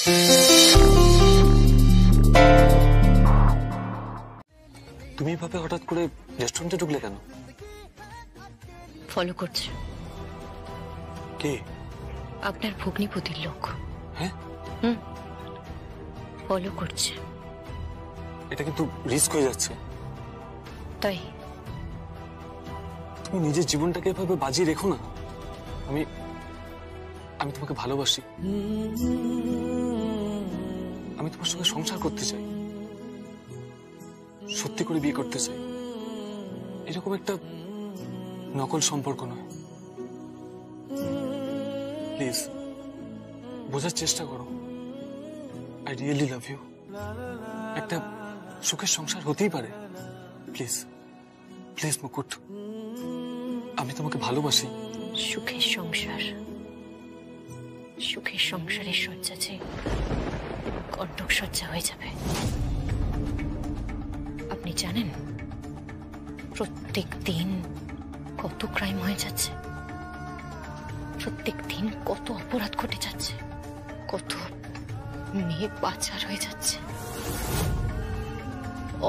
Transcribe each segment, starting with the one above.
তুমি এভাবে হঠাৎ করে রেস্টুরেন্টে ঢুকলে কেন? ফলো করছে। কে? আপনার ভগ্নিপতির লোক। হ্যাঁ? ফলো করছে। এটা কিন্তু রিস্ক হয়ে যাচ্ছে। তাই তুমি নিজের জীবনটাকে এভাবে বাজি রেখো না। আমি তোমাকে ভালোবাসি। আমি তোমার সঙ্গে সংসার করতে চাই, সত্যি করে বিয়ে করতে চাই। এরকম একটা নকল সম্পর্ক নয়। প্লিজ বোঝার চেষ্টা করো। I really love you. একটা সুখের সংসার হতেই পারে। প্লিজ প্লিজ মুকুট, আমি তোমাকে ভালোবাসি। সুখের সংসার, সুখের সংসারের শয্যা যে কণ্টক শয্যা হয়ে যাবে। আপনি জানেন প্রত্যেক দিন কত ক্রাইম হয়ে যাচ্ছে, প্রত্যেক দিন কত অপরাধ ঘটে যাচ্ছে, কত মেয়ে পাচার হয়ে যাচ্ছে।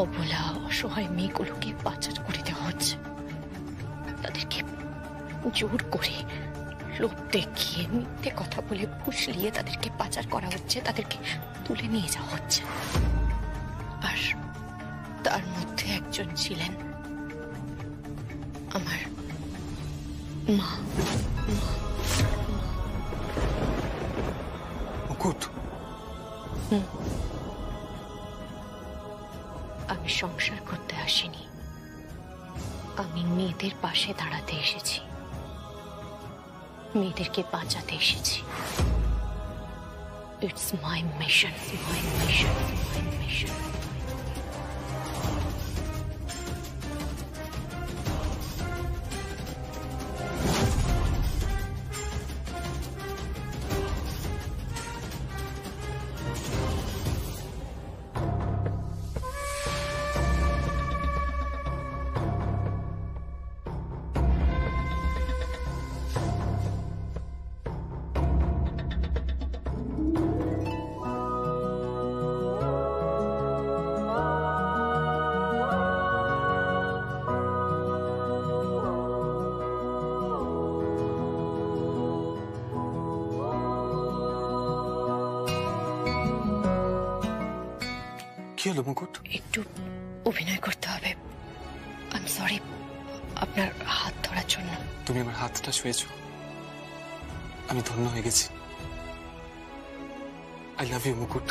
অবলা অসহায় মেয়েগুলোকে পাচার করে দেওয়া হচ্ছে। তাদেরকে জোর করে লোভ দেখিয়ে মিথ্যে কথা বলে ফুসলিয়ে তাদেরকে পাচার করা হচ্ছে, তাদেরকে তুলে নিয়ে যাওয়া হচ্ছে। আর তার মধ্যে একজন ছিলেন আমার মা। মুকুট, আমি সংসার করতে আসিনি, আমি মেয়েদের পাশে দাঁড়াতে এসেছি, মেয়েদেরকে বাঁচাতে এসেছি। It's my mission, my mission, my mission. কি হলো মুকুট? একটু অভিনয় করতে হবে। আই এম সরি আপনার হাত ধরার জন্য। তুমি আমার হাতটা ছুঁয়েছো, আমি ধন্য হয়ে গেছি। আই লাভ ইউ মুকুট।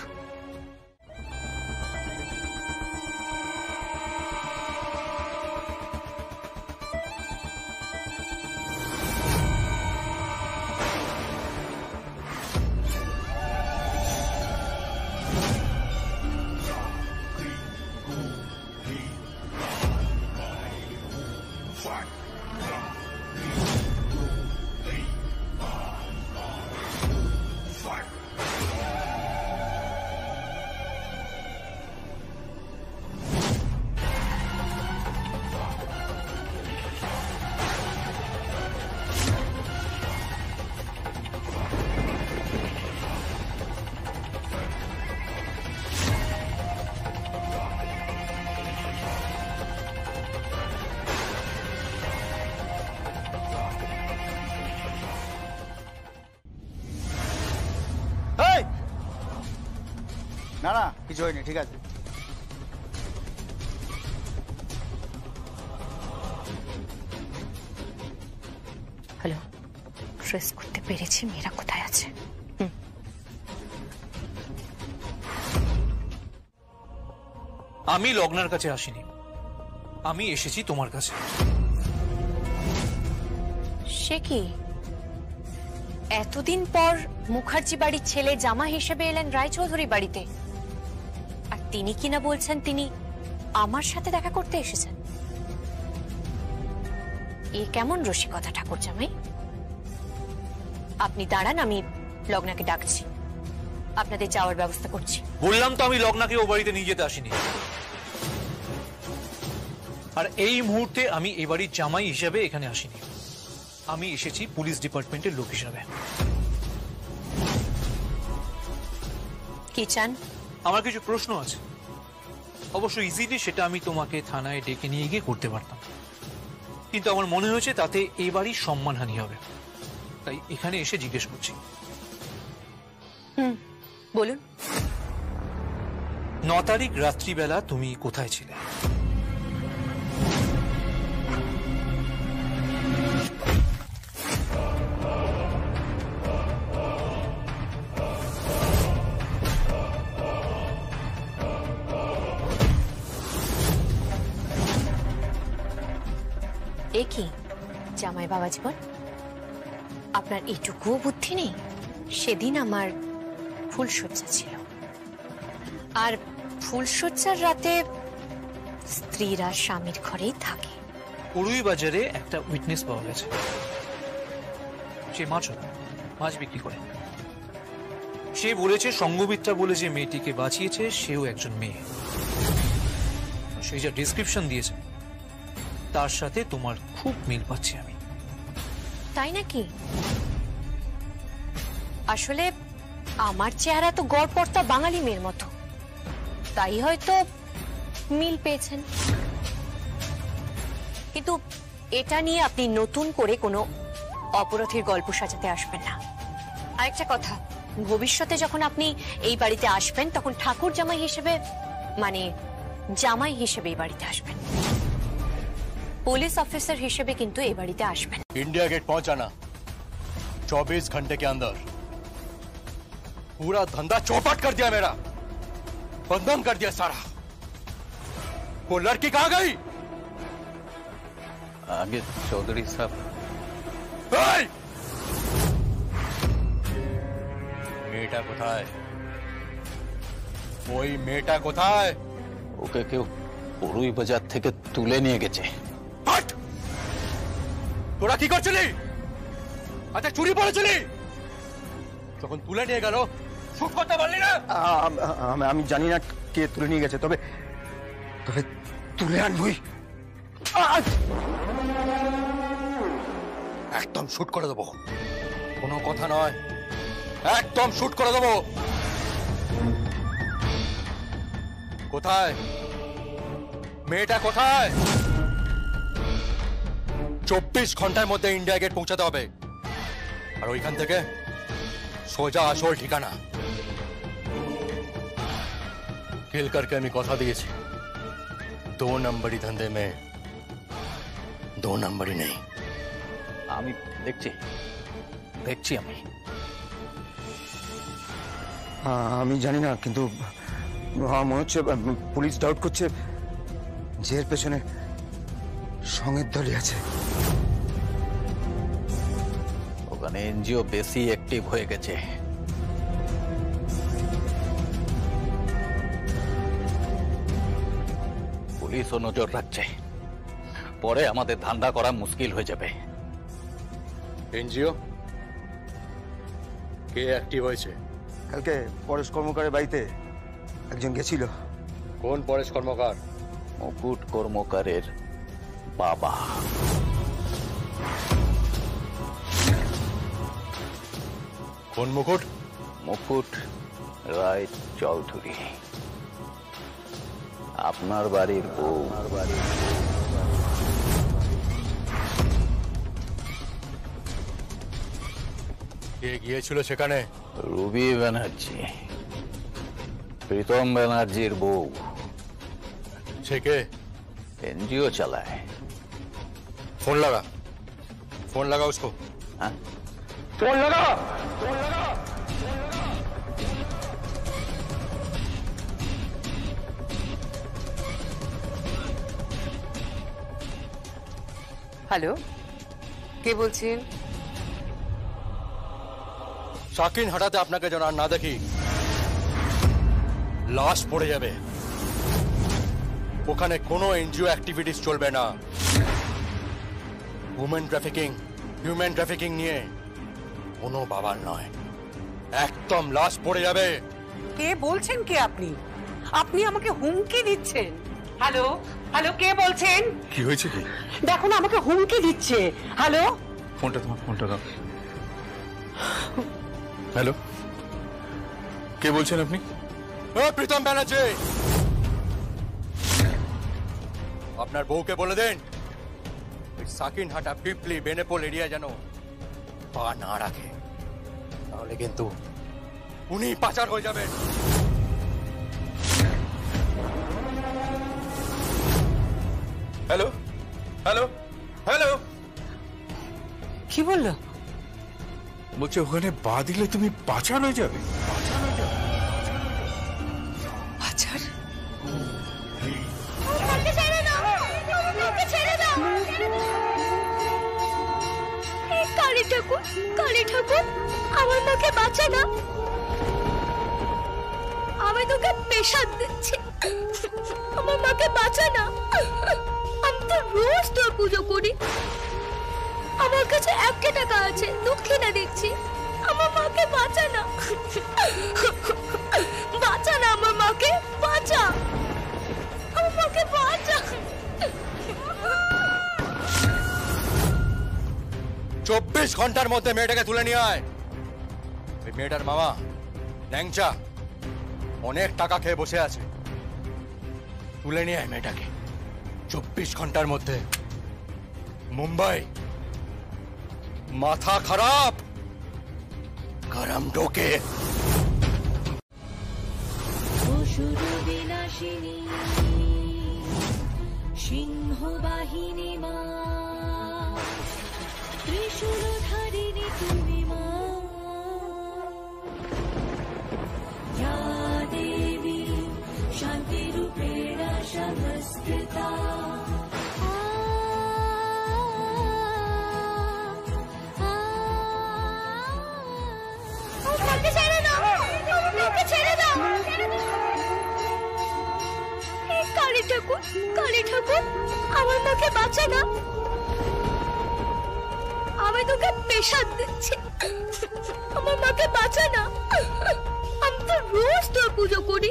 না না কিছু হয়নি, ঠিক আছে। হ্যালো, ট্রেস করতে পেরেছি মেয়েরা কোথায় আছে। আমি লগ্নার কাছে আসিনি, আমি এসেছি তোমার কাছে। সে কি এতদিন পর মুখার্জি বাড়ির ছেলে জামা হিসেবে এলেন রায়চৌধুরী বাড়িতে, আর তিনি কিনা বলছেন তিনি আমার সাথে দেখা করতে এসেছেন? এ কেমন রসিকতা ঠাকুর জামাই? আপনি দাঁড়ান, আমি লগ্নাকে ডাকছি, আপনাদের যাওয়ার ব্যবস্থা করছি। বললাম তো আমি লগ্নাকে ও বাড়িতে নিয়ে যেতে আসিনি, আর এই মুহূর্তে আমি এ বাড়ির জামাই হিসেবে এখানে আসিনি, আমি এসেছি পুলিশ ডিপার্টমেন্টের লোক হিসাবে। কি চান? আমার কিছু প্রশ্ন আছে, অবশ্য ইজিলি সেটা আমি তোমাকে থানায় ডেকে নিয়ে গিয়ে করতে পারতাম, কিন্তু আমার মনে হয়েছে তাতে এবারই সম্মানহানি হবে, তাই এখানে এসে জিজ্ঞেস করছি। বলুন। 9 তারিখ রাত্রিবেলা তুমি কোথায় ছিলে? এ কি জামাই বাবা জীবন, আপনার এইটুকুও বুদ্ধি নেই? সেদিন আমার ফুলশয্যা ছিল, আর ফুলশয্যার রাতে স্ত্রীরা স্বামীর ঘরেই থাকে। পুরুই বাজারে একটা উইটনেস পাওয়া গেছে, সে মাছ বিক্রি করে। সে বলেছে সঙ্গমিত্রা বলে যে মেয়েটিকে বাঁচিয়েছে সেও একজন মেয়ে। সেই যা ডিসক্রিপশন দিয়েছে তার সাথে তোমার খুব মিল পাচ্ছি আমি। তাই নাকি? আসলে আমার চেহারা তো গড়পড়তা বাঙালি মেয়ের মতো, তাই হয়তো মিল পেয়েছেন। কিন্তু এটা নিয়ে আপনি নতুন করে কোনো অপরাধের গল্প সাজাতে আসবেন না। আরেকটা কথা, ভবিষ্যতে যখন আপনি এই বাড়িতে আসবেন তখন ঠাকুর জামাই হিসেবে, মানে জামাই হিসেবে এই বাড়িতে আসবেন, पुलिस ऑफिसर हिसेबे किंतु ए बाड़ीते आसबेन। इंडिया गेट पहुंचाना 24 घंटे के अंदर। पूरा धंधा चौपट कर दिया मेरा, बंधन कर दिया सारा। वो लड़की कहाँ गई? आगे चौधरी साहब। मेटा कोथाय? ওই মেয়েটা কোথায়? ওকে কেউ পুরুই বাজার থেকে তুলে নিয়ে গেছে। হট! তোরা কি করছিলি? আচ্ছা চুরি পড়েছিলি? যখন তুলে নিয়ে গেল শুট করতে পারলি না? আমি জানি না কে তুলে নিয়ে গেছে, তবে তবে তুলে আনবই। একদম শুট করে দেবো, কোনো কথা নয়, একদম শুট করে দেবো। কোথায় মেয়েটা, কোথায়? 24 ঘন্টার মধ্যে ইন্ডিয়া গেট পৌঁছাতে হবে, আর ওইখান থেকে সোজা আসল ঠিকানা। কিল करके আমি কথা দিয়েছি, 2 নম্বরই ধান্দে মে 2 নম্বরই নেই। আমি দেখছি আমি আমি জানি না, কিন্তু মনে হচ্ছে পুলিশ ডাউট করছে যে এর পেছনে সঙ্গের দলই আছে। ওখানে এনজিও বেশি অ্যাক্টিভ হয়ে গেছে। পুলিশও নজর রাখছে, পরে আমাদের ধান্দা করা মুশকিল হয়ে যাবে। এনজিও কে অ্যাক্টিভ হয়েছে? কালকে পরেশ কর্মকারের বাড়িতে একজন গেছিল। কোন পরেশ কর্মকার? মুকুট কর্মকারের বাবা। কোন মুকুট? মুকুট রায় চৌধুরী, আপনার বাড়ির বউ। কে গিয়েছিল সেখানে? রুবি ব্যানার্জি, প্রীতম ব্যানার্জির বউ। সে কে? এনজিও চালায়। फोन लगा, फोन लगा उसको। हाँ? फोन लगा। হ্যালো, কে বলছেন? শাকিন হঠাতে আপনাকে যেন আর না দেখি, লাশ পড়ে যাবে। ওখানে কোনো এনজিও অ্যাক্টিভিটিস চলবে না। উমেন ট্রাফিকিং, হিউম্যান ট্রাফিকিং নিয়ে কোনো বাবার নয়, একদম লাশ পড়ে যাবে। কে বলছেন? কে আপনি? আপনি আমাকে হুমকি দিচ্ছেন? হ্যালো হ্যালো, কে বলছেন? কি হয়েছে? কি দেখো না, আমাকে হুমকি দিচ্ছে। হ্যালো, ফোনটা দাও। হ্যালো, কে বলছেন আপনি? প্রীতম ব্যানার্জি, আপনার বউকে বলে দেন সাকিনহাটা পিপলি বেনেপোল এরিয়া যেন পা না রাখে, তাহলে কিন্তু উনি পাচার হয়ে যাবেন। হ্যালো হ্যালো হ্যালো, কি বললো? বলছে ওখানে পা দিলে তুমি পাচার হয়ে যাবে। পাচার? কালী ঠাকুর, কালী ঠাকুর, আমার মাকে বাঁচা না, আমি তোকে পেশাদ দিচ্ছি, আমার মাকে বাঁচা না। আমি তো রোজ তোর পুজো করি, আমার কাছে 1 টাকা আছে, দক্ষিণা দেখছি, আমার মাকে বাঁচা না, বাঁচা না, আমার মাকে বাঁচা, আমার মাকে বাঁচা। 24 ঘন্টার মধ্যে মেয়েটাকে তুলে নিয়ে আয়। ওই মেয়েটার মামা ন্যাংচা অনেক টাকা খেয়ে বসে আছে, তুলে নিয়ে আয় মেয়েটাকে 24 ঘন্টার মধ্যে। মুম্বাই মাথা খারাপ, গরম ঢোকে। বিনাশিনী সিংহ বাহিনী মা, ত্রিশূলধারিণী তুমি মা, या देवी शान्तिरूपेण संस्थिता। কালী ঠাকুর, কালী ঠাকুর, আমার মাকে বাঁচা না, আমি তোকে পেশাদ দিচ্ছি, আমার মাকে বাঁচা না। আমি তো রোজ তোর পুজো করি,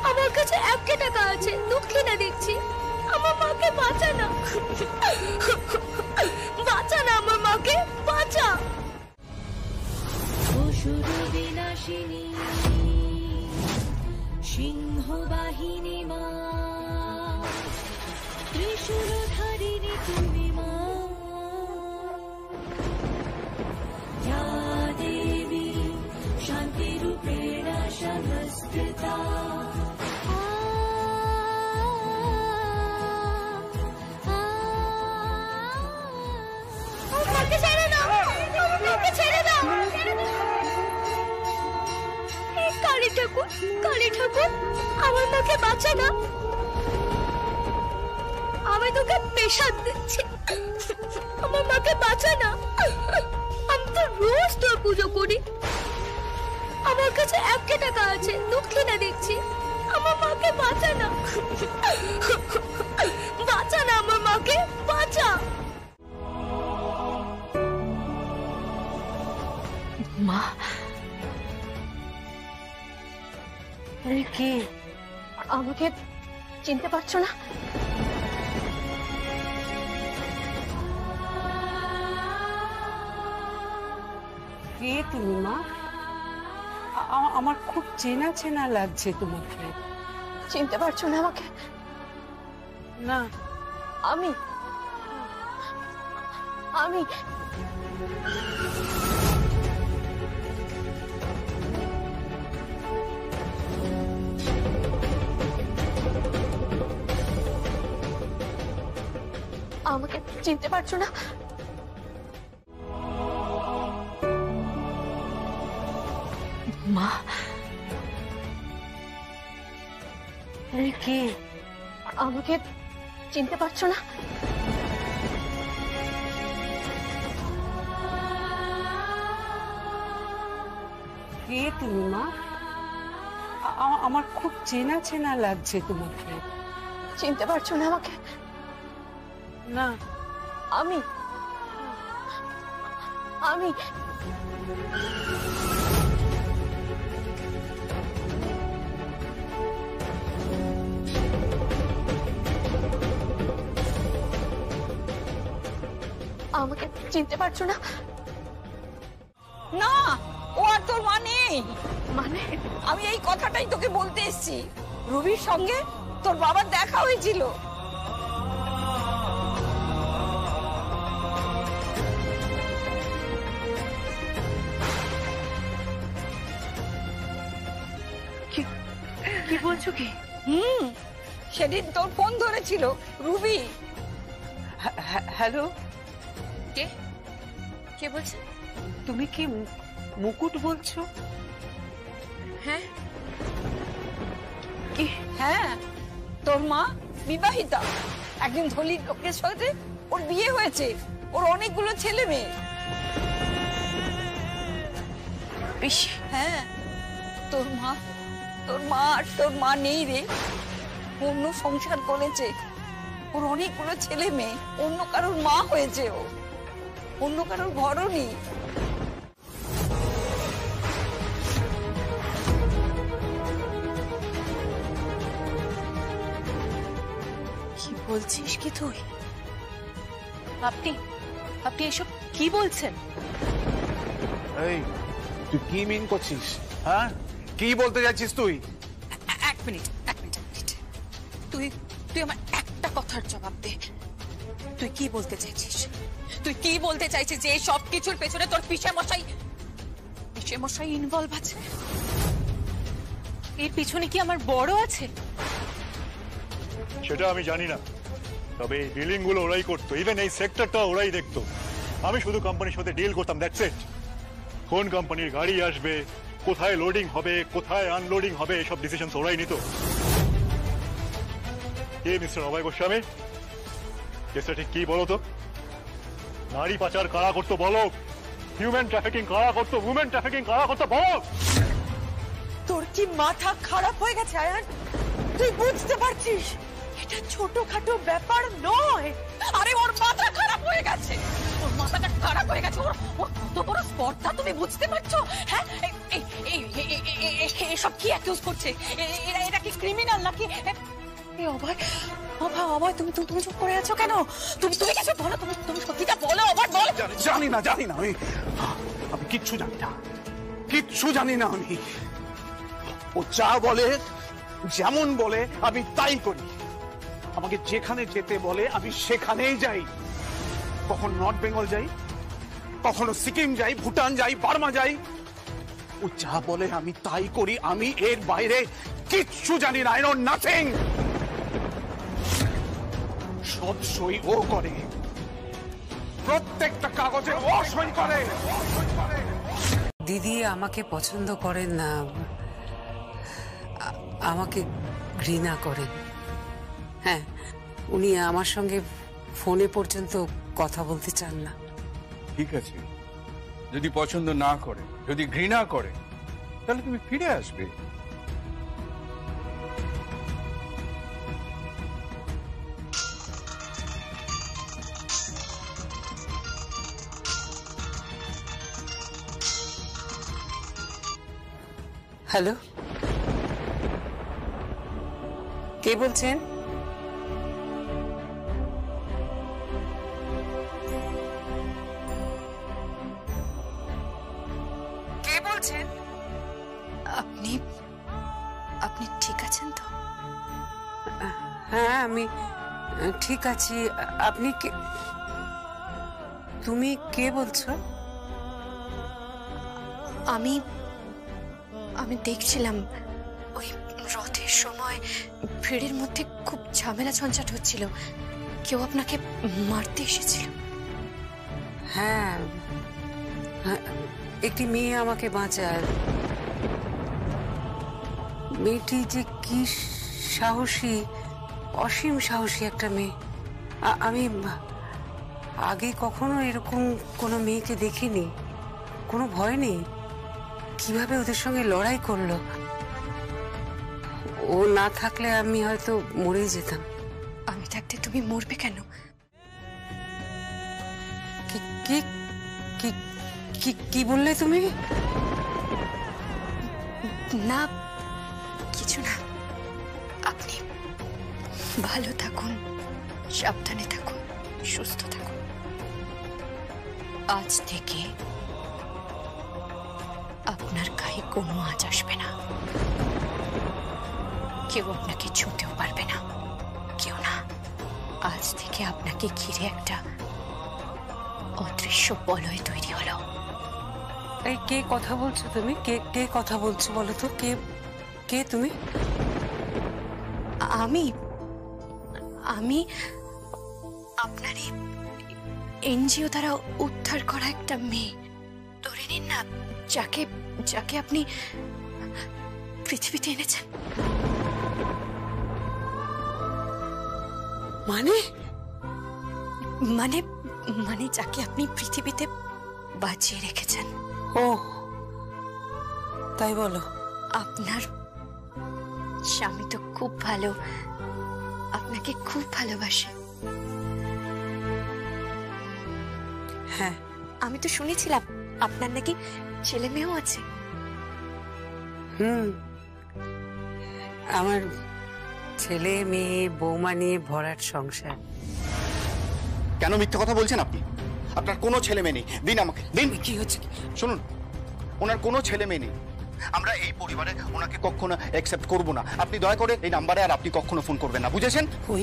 আমার কাছে 1 টাকা আছে, দক্ষিণা দেখছি, আমার মাকে বাঁচা না, বাঁচা না, আমার মাকে বাঁচা। অসুর বিনাশিনী সিংহ বাহিনী মা, ত্রিশূলধারিণী তুমি মা, या देवी शान्तिरूपेण संस्थिता। কালী ঠাকুর, কালী ঠাকুর, আমার মাকে বাঁচা না, আমি তোকে পেশাদ দিচ্ছি, আমার মাকে বাঁচা না। আমি তো রোজ তোর পুজো করি, আমার কাছে 1 টাকা আছে, দক্ষিণা দেখছি, আমার মাকে বাঁচা না, বাঁচা না, আমার মাকে বাঁচা। মা, কি আমাকে চিনতে পারছো না? কে তুমি মা? আমার খুব চেনা চেনা লাগছে তোমাকে। চিনতে পারছো না আমাকে? না। আমি আমি আমাকে চিনতে পারছো না? মা, কে? আমাকে চিনতে পারছো না? কে তুমি মা? আমার খুব চেনা চেনা লাগছে তোমাকে। চিনতে পারছো না আমাকে? না। আমি আমি আমাকে চিনতে পারছো না? না, ও আর তোর মা নেই। মানে আমি এই কথাটাই তোকে বলতে এসেছি। রুবির সঙ্গে তোর বাবার দেখা হয়েছিল। কি বলছো কি? সেদিন তোর ফোন ধরেছিল রুবি। হ্যালো, কে কে বলছে? তুমি কি মুকুট বলছো? হ্যাঁ হ্যাঁ, তোর মা বিবাহিতা, একজন ধনী লোকের সাথে ওর বিয়ে হয়েছে, ওর অনেকগুলো ছেলে মেয়ে। বেশি হ্যাঁ, তোর মা আর তোর মা নেই রে, অন্য সংসার করেছে, ওর অনেকগুলো ছেলে মেয়ে, অন্য কারোর মা হয়েছে, ও অন্য কারোর ঘরও নেই। কি বলছিস কি তুই? আপনি আপনি এসব কি বলছেন? এই তুই কি মিন করছিস? হ্যাঁ, কি বলতে যাচ্ছিস তুই? এক মিনিট তুই তুই আমার একটা কথার জবাব দে। তুই কি বলতে চাইছিস? তুই কি বলতে চাইছিস যে সব কিছুর পেছনে তোর পিসে মশাই ইনভলভ আছে? এর পিছনে কি আমার বড় আছে? সেটা আমি জানি না, তবে এই ডিলিং গুলো ওরাই করতো, ইভেন এই সেক্টরটা ওরাই দেখতো। আমি শুধু কোম্পানির সাথে ডিল করতাম, দ্যাটস ইট। কোন কোম্পানির গাড়ি আসবে, কোথায় লোডিং হবে, কোথায় আনলোডিং হবে, এসব ডিসিশন ওরাই নিত। কে মিস্টার অভয় গোস্বামী, কেসটা ঠিক কি বলো তো? নারী পাচার কারা করতো বলো? হিউম্যান ট্রাফিকিং কারা করতো? উমেন ট্রাফিকিং কারা করতো বলো? তোর কি মাথা খারাপ হয়ে গেছে আয়ান? তুই বুঝতে পারছিস এটা ছোটখাটো ব্যাপার নয়। আরে ওর মাথা খারাপ হয়ে গেছে, ওর মাথাটা খারাপ হয়ে গেছে। ওর কত বড় স্পর্ধা, তুমি বুঝতে পারছো? হ্যাঁ, এসব কি অ্যাকিউজ করছে? এটা কি ক্রিমিনাল নাকি? অভয় তুমি চুপ করে আছো কেন? তুমি কিছু বলো, তুমি সত্যিটা বলো। অভয় বলো। জানি না আমি কিচ্ছু জানি না আমি। ও যা বলে, যেমন বলে আমি তাই করি। আমাকে যেখানে যেতে বলে আমি সেখানেই যাই। কখন নর্থ বেঙ্গল যাই, কখনো সিকিম যাই, ভুটান যাই, বার্মা যাই। ও যা বলে আমি তাই করি। আমি এর বাইরে কিচ্ছু জানি না। I know nothing. সব সই ও করে, প্রত্যেকটা কাগজে ও সই করে। দিদি আমাকে পছন্দ করেন না, আমাকে ঘৃণা করেন। হ্যাঁ, উনি আমার সঙ্গে ফোনে পর্যন্ত কথা বলতে চান না। ঠিক আছে, যদি পছন্দ না করে, যদি ঘৃণা করে, তাহলে তুমি ফিরে আসবে। হ্যালো, কে বলছেন? কে বলছেন? আপনি ঠিক আছেন তো? হ্যাঁ, আমি ঠিক আছি। আপনি কে? তুমি কে বলছো? আমি দেখছিলাম ওই রথের সময় ভিড়ের মধ্যে খুব ঝামেলা ঝঞ্ঝাট হচ্ছিল, কেউ আপনাকে মারতে এসেছিল। হ্যাঁ, একটি মেয়ে আমাকে বাঁচায়। মেয়েটি যে কি সাহসী, অসীম সাহসী একটা মেয়ে। আমি আগে কখনো এরকম কোনো মেয়েকে দেখিনি। কোনো ভয় নেই, কিভাবে ওদের সঙ্গে লড়াই করলো। ও না থাকলে আমি হয়তো মরেই যেতাম। আমি থাকতে তুমি মরবে কেন? কি বললে তুমি? না, কিছু না। আপনি ভালো থাকুন, সাবধানে থাকুন, সুস্থ থাকুন। আজ থেকে আপনার মধ্যে কোনো আঁচ আসবে না, কেউ আপনাকে ছুঁতেও পারবে না, কেউ না। আজ থেকে আপনাকে ঘিরে একটা অদৃশ্য বলয় তৈরি হলো। এই কে কথা বলছো তুমি? কে কে কথা বলছো বলো তো? কে কে তুমি? আমি আমি আপনারই এনজিও দ্বারা উদ্ধার করা একটা মেয়ে, ধরে নিন না, যাকে যাকে আপনি পৃথিবীতে এনেছেন। মানে মানে মানে যাকে আপনি পৃথিবীতে বাঁচিয়ে রেখেছেন। ও তাই বলো? আপনার স্বামী তো খুব ভালো, আপনাকে খুব ভালোবাসে। হ্যাঁ, আমি তো শুনেছিলাম আপনার নাকি ছেলে মেয়েও আছে। আমার ছেলে মেয়ে বৌমা নিয়ে ভরাট সংসার। কেন মিথ্যে কথা বলছেন আপনি? আপনার কোনো ছেলে মেয়ে নেই। দিন আমাকে, দিন। কি হচ্ছে? শুনুন, ওনার কোনো ছেলে মেয়ে নেই। আমরা এই পরিবারে ওনাকে কখনো অ্যাকসেপ্ট করব না। আপনি দয়া করে এই নাম্বারে আর আপনি কখনো ফোন করবেন না, বুঝেছেন? ওই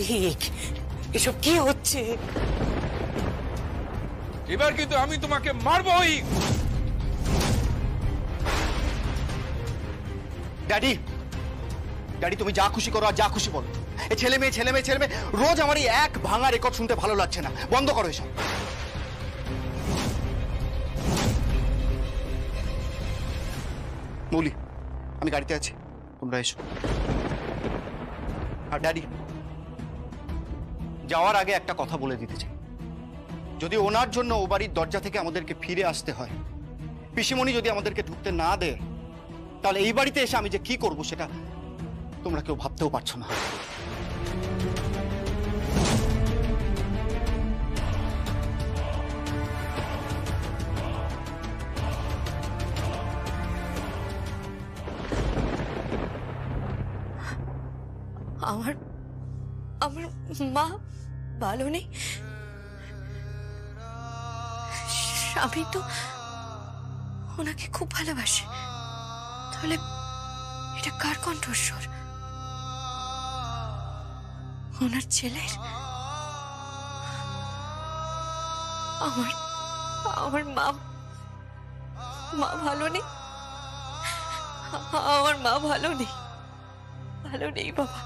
এসব কি হচ্ছে? এবার কিন্তু আমি তোমাকে মারবই। ড্যাডি, ড্যাডি তুমি যা খুশি করো আর যা খুশি বলো। এই ছেলে মেয়ে ছেলে মেয়ে ছেলে মেয়ে রোজ আমার এই এক ভাঙা রেকর্ড শুনতে ভালো লাগছে না। বন্ধ করো এসব। মৌলি, আমি গাড়িতে আছি, তোমরা এসো। আর ড্যাডি, যাওয়ার আগে একটা কথা বলে দিতে চাই। যদি ওনার জন্য ও বাড়ির দরজা থেকে আমাদেরকে ফিরে আসতে হয়, পিসিমণি যদি আমাদেরকে ঢুকতে না দেয়, তাহলে এই বাড়িতে এসে আমি যে কি করব সেটা তোমরা কেউ ভাবতেও পারছো না। আমার আমার মা ভালো নেই। স্বামী তো ওনাকে খুব ভালোবাসে, তাহলে এটা কার কণ্ঠস্বর? ওনার ছেলের? আমার আমার মা মা ভালো নেই। আমার মা ভালো নেই, ভালো নেই বাবা।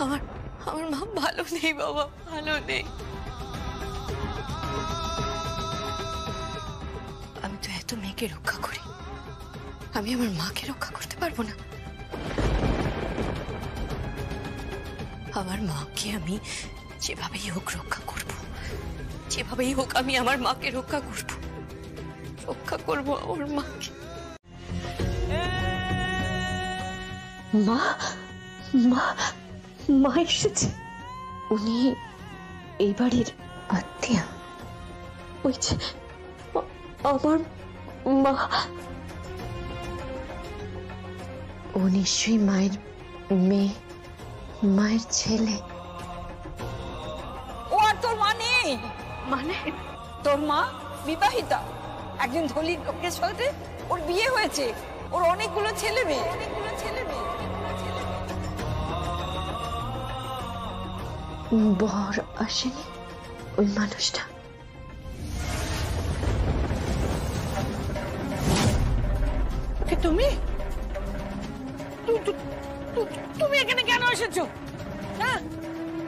আমার আমার মা ভালো নেই বাবা, ভালো নেই। আমি তো এত মেয়েকে রক্ষা করি, আমি আমার মাকে রক্ষা করতে পারবো না? আমার মাকে আমি যেভাবেই হোক রক্ষা করব, যেভাবেই হোক আমি আমার মাকে রক্ষা করব, রক্ষা করব আমার মাকে। মা মা মা এসেছে। উনি এই বাড়ির আত্মীয়া। ওই যে আমার মা। ও নিশ্চয়ই মায়ের মেয়ে, মায়ের ছেলে। ও আর তোর মা নেই? মানে তোর মা বিবাহিতা, একজন ধনী লোকের সাথে ওর বিয়ে হয়েছে, ওর অনেকগুলো ছেলে মেয়ে। বর আসেনি ওই মানুষটা? তুমি তুমি এখানে কেন এসেছো? হ্যাঁ,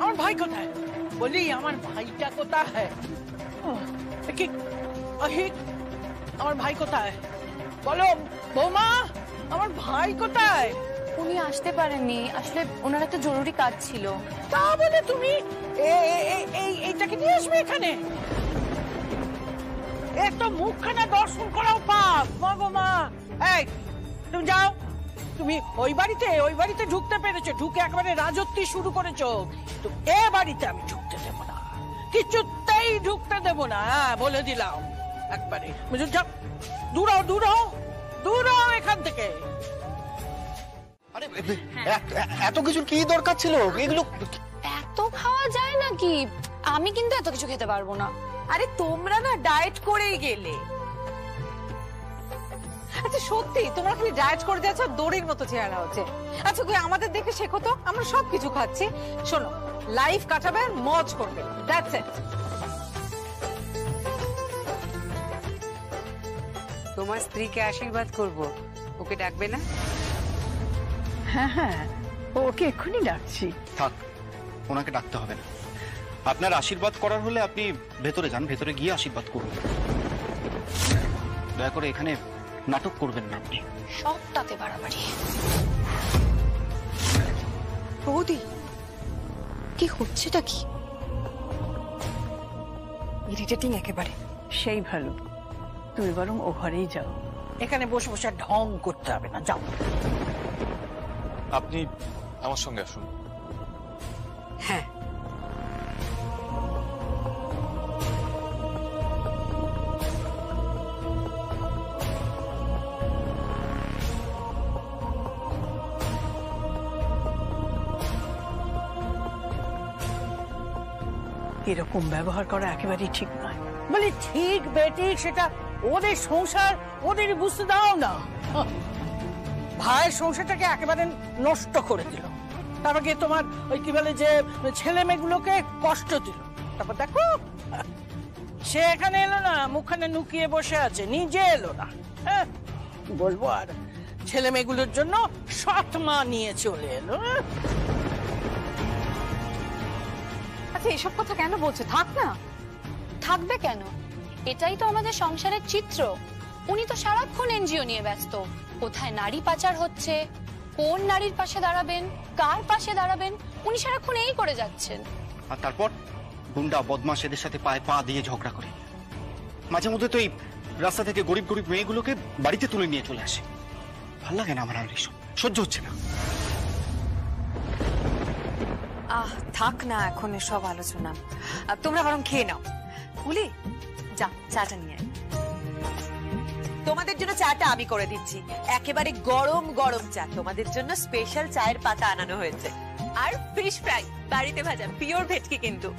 আমার ভাই কোথায়? বলি আমার ভাইটা কোথায়? আমার ভাই কোথায় বলো বৌমা, আমার ভাই কোথায়? উনি আসতে পারেননি, আসলে ওনার একটা জরুরি কাজ ছিল। তা বলে তুমি এইটাকে নিয়ে আসবে এখানে? একটা মুখখানা দর্শন করাও পাপ। মা, এই তুমি যাও। তুমি ওই বাড়িতে ঢুকতে পেরেছো, ঢুকে একেবারে রাজত্ব শুরু করেছো। তো এ বাড়িতে আমি ঢুকতে দেবো না, কিছুতেই ঢুকতে দেবো না, বলে দিলাম একবারে। যাও, দূর হও এখান থেকে। আরে এত কিছুর কি দরকার ছিল? এগুলো এত খাওয়া যায় নাকি? আমি কিন্তু এত কিছু খেতে পারবো না। আরে তোমরা না ডায়েট করেই গেলে। আচ্ছা সত্যি তোমরা খালি ডায়েট করে যাচ্ছ, দড়ির মতো চেহারা হচ্ছে। আচ্ছা কই আমাদের দেখে শেখো তো, আমরা সবকিছু খাচ্ছি। শোনো, লাইফ কাটাবে আর মজ করবে, দ্যাটস ইট। তোমার স্ত্রীকে আশীর্বাদ করব, ওকে ডাকবে না? হ্যাঁ হ্যাঁ, ওকে এক্ষুনি ডাকছি। থাক, ওনাকে ডাকতে হবে না। আপনার আশীর্বাদ করার হলে আপনি ভেতরে যান, ভেতরে গিয়ে আশীর্বাদ করুন। দয়া করে এখানে নাটক করবেন না আপনি। সবটাতে বাড়াবাড়ি। বৌদি কি হচ্ছেটা কি? ইরিটেটিং একেবারে। সেই ভালো, তুমি বরং ও ঘরেই যাও, এখানে বসে বসে ঢং করতে হবে না, যাও। আপনি আমার সঙ্গে আসুন। হ্যাঁ, এরকম ব্যবহার করা একেবারেই ঠিক নয়। বলি ঠিক বেঠিক সেটা ওদের সংসার, ওদের বুঝতে দাও না। ভাইয়ের সংসারটাকে একেবারে নষ্ট করে দিল, তারপর গিয়ে তোমার ওই কি বলে যে ছেলে মেয়েগুলোকে কষ্ট দিল। তারপর দেখো সে এখানে এলো না, মুখখানে নুকিয়ে বসে আছে, নিজে এলো না। হ্যাঁ বলবো, আর ছেলে মেয়েগুলোর জন্য সৎ মা নিয়ে চলে এলো। আচ্ছা এসব কথা কেন বলছো? থাক না। থাকবে কেন? এটাই তো আমাদের সংসারের চিত্র। উনি তো সারাক্ষণ এনজিও নিয়ে ব্যস্ত। কোথায় নারী পাচার হচ্ছে, কোন নারীর পাশে দাঁড়াবেন, কার পাশে দাঁড়াবেন, উনি সারাক্ষণ এই করে যাচ্ছেন। আর তারপর গুন্ডা বদমাশ এদের সাথে পায়ে পা দিয়ে ঝগড়া করে। মাঝে মধ্যে তো এই রাস্তা থেকে গরিব গরিব মেয়েগুলোকে বাড়িতে তুলে নিয়ে চলে আসে। ভাল লাগে না আমার, আর এসব সহ্য হচ্ছে না। থাক না এখন এসব আলোচনা, তোমরা বরং খেয়ে নাও। বলি যা, চাটা নিয়ে আয়। তোমাদের জন্য চাটা আমি করে দিচ্ছি, একেবারে গরম গরম চা। তোমাদের জন্য স্পেশাল চায়ের পাতা আনানো হয়েছে, আর ফিশ ফ্রাই বাড়িতে ভাজা, পিওর ভেটকি কিন্তু।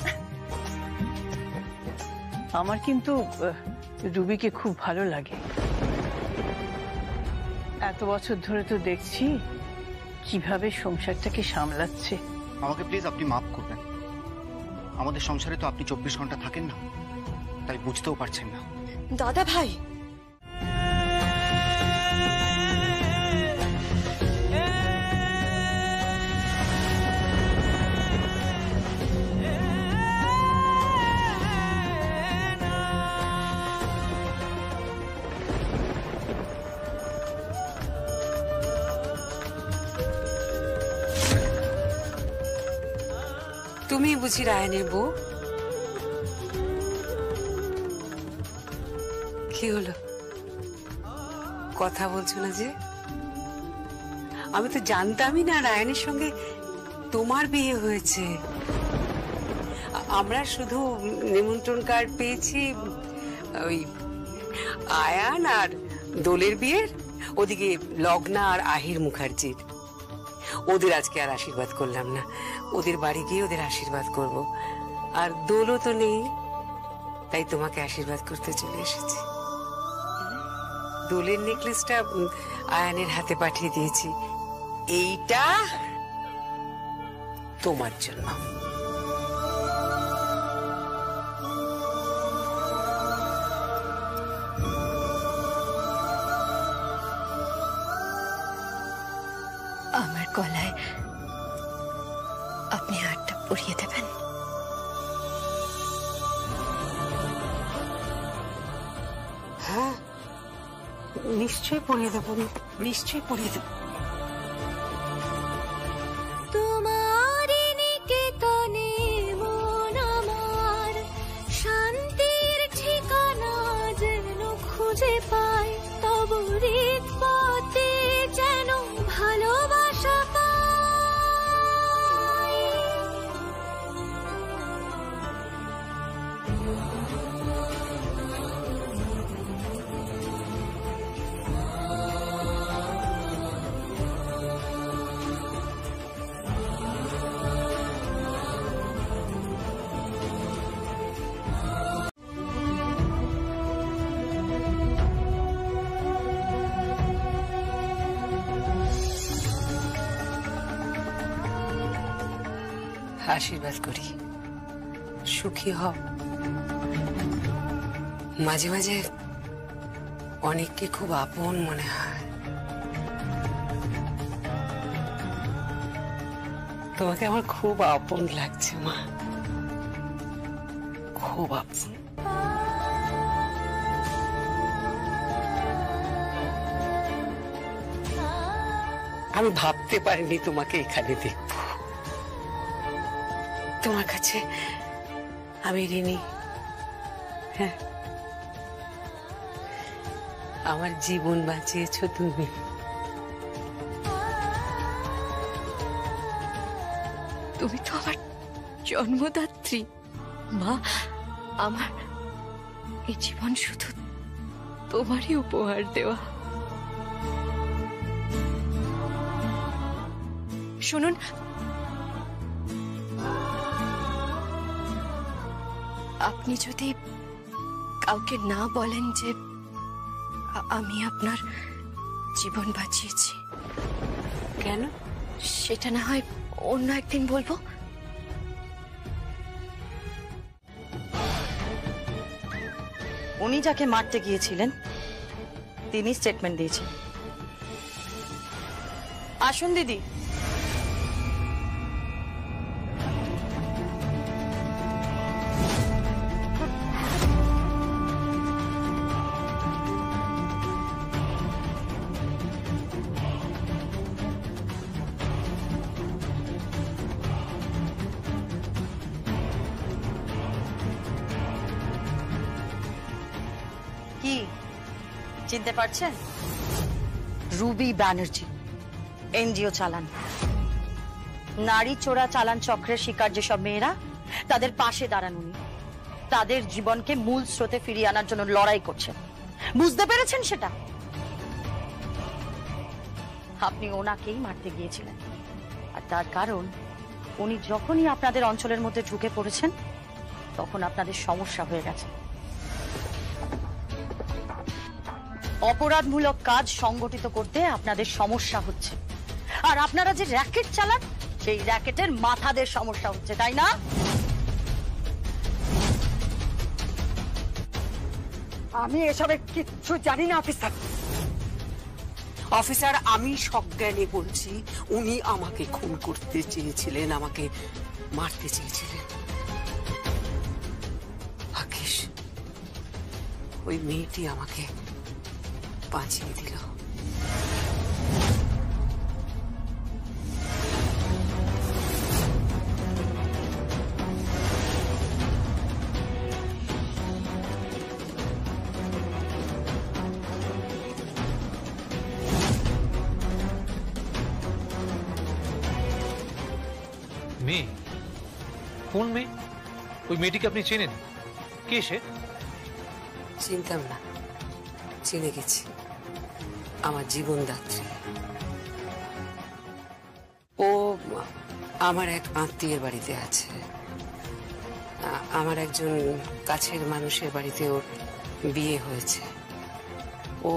আমার কিন্তু রুবিকে খুব ভালো লাগে। এত বছর ধরে তো দেখছি কিভাবে সংসারটাকে সামলাচ্ছে। আমাকে প্লিজ আপনি মাফ করবেন। আমাদের সংসারে তো আপনি 24 ঘন্টা থাকেন না, তাই বুঝতেও পারছেন না। দাদা ভাই, তুমি বুঝি রায়ানের বউ? কি হলো, কথা বলছো না যে? আমি তো জানতামই না রায়ানের সঙ্গে তোমার বিয়ে হয়েছে। আমরা শুধু নিমন্ত্রণ কার্ড পেয়েছি ওই আয়ান আর দোলের বিয়ের, ওদিকে লগ্না আর আহির মুখার্জির। ওদের আজকে আর আশীর্বাদ করলাম না, ওদের বাড়ি গিয়ে ওদের আশীর্বাদ করব। আর দোলও তো নেই, তাই তোমাকে আশীর্বাদ করতে চলে এসেছি। দোলের নেকলেসটা আয়ানের হাতে পাঠিয়ে দিয়েছি, এইটা তোমার জন্য। আমার গলায় আপনি হাতটা পরিয়ে দেবেন? হ্যাঁ, নিশ্চয়ই পরিয়ে দেবো, নিশ্চয়ই পরিয়ে দেবো। তোমার নিকেতনে মন আমার শান্তির ঠিকানা যেন খুঁজে পায়, তব হৃদ পথে যেন ভালোবাসা পায়। আশীর্বাদ করি, সুখী হও। মাঝে মাঝে অনেককে খুব আপন মনে হয়। তোমাকে আমার খুব আপন লাগছে মা, খুব আপন। আমি ভাবতে পারিনি তোমাকে এখানে দেখব। তোমার কাছে আমি ঋণী। হ্যাঁ, আমার জীবন বাঁচিয়েছো তুমি। তুমি তো আমার জন্মদাত্রী মা। আমার এই জীবন শুধু তোমারই উপহার দেওয়া। শুনুন, আপনি যদি কাউকে না বলেন যে আমি আপনার জীবন বাঁচিয়েছি। কেন? সেটা না হয় অন্য একদিন বলবো। উনি যাকে মারতে গিয়েছিলেন তিনি স্টেটমেন্ট দিয়েছেন। আসুন দিদি। কি চিনতে পারছেন? রুবি ব্যানার্জি, এনজিও চালান। নারী চোরা চালান চক্রের শিকার যেসব মেয়েরা, তাদের পাশে দাঁড়ান উনি। তাদের জীবনকে মূল স্রোতে ফিরিয়ে আনার জন্য লড়াই করছেন। বুঝতে পেরেছেন সেটা? আপনি ওনাকেই মারতে গিয়েছিলেন, আর তার কারণ উনি যখনই আপনাদের অঞ্চলের মধ্যে ঢুকে পড়েছেন তখন আপনাদের সমস্যা হয়ে গেছে। অপরাধমূলক কাজ সংগঠিত করতে আপনাদের সমস্যা হচ্ছে, আর আপনারা যে র্যাকেট চালান সেই র্যাকেটের মাথাদের সমস্যা হচ্ছে, তাই না? আমি এসবের কিচ্ছু জানি না অফিসার। অফিসার, আমি সজ্ঞানে বলছি, উনি আমাকে খুন করতে চেয়েছিলেন, আমাকে মারতে চেয়েছিলেন। ভাগ্যিস ওই মেয়েটি আমাকে বাঁচিয়ে দিল। মেয়ে? কোন মেয়ে? ওই মেয়েটিকে আপনি চেনেন? কে সে? চিনতাম না, চিনে গেছি। আমার জীবনদাত্রী। ও আমার এক আত্মীয়ের বাড়িতে আছে। আমার একজন কাছের মানুষের বাড়িতে ওর বিয়ে হয়েছে। ও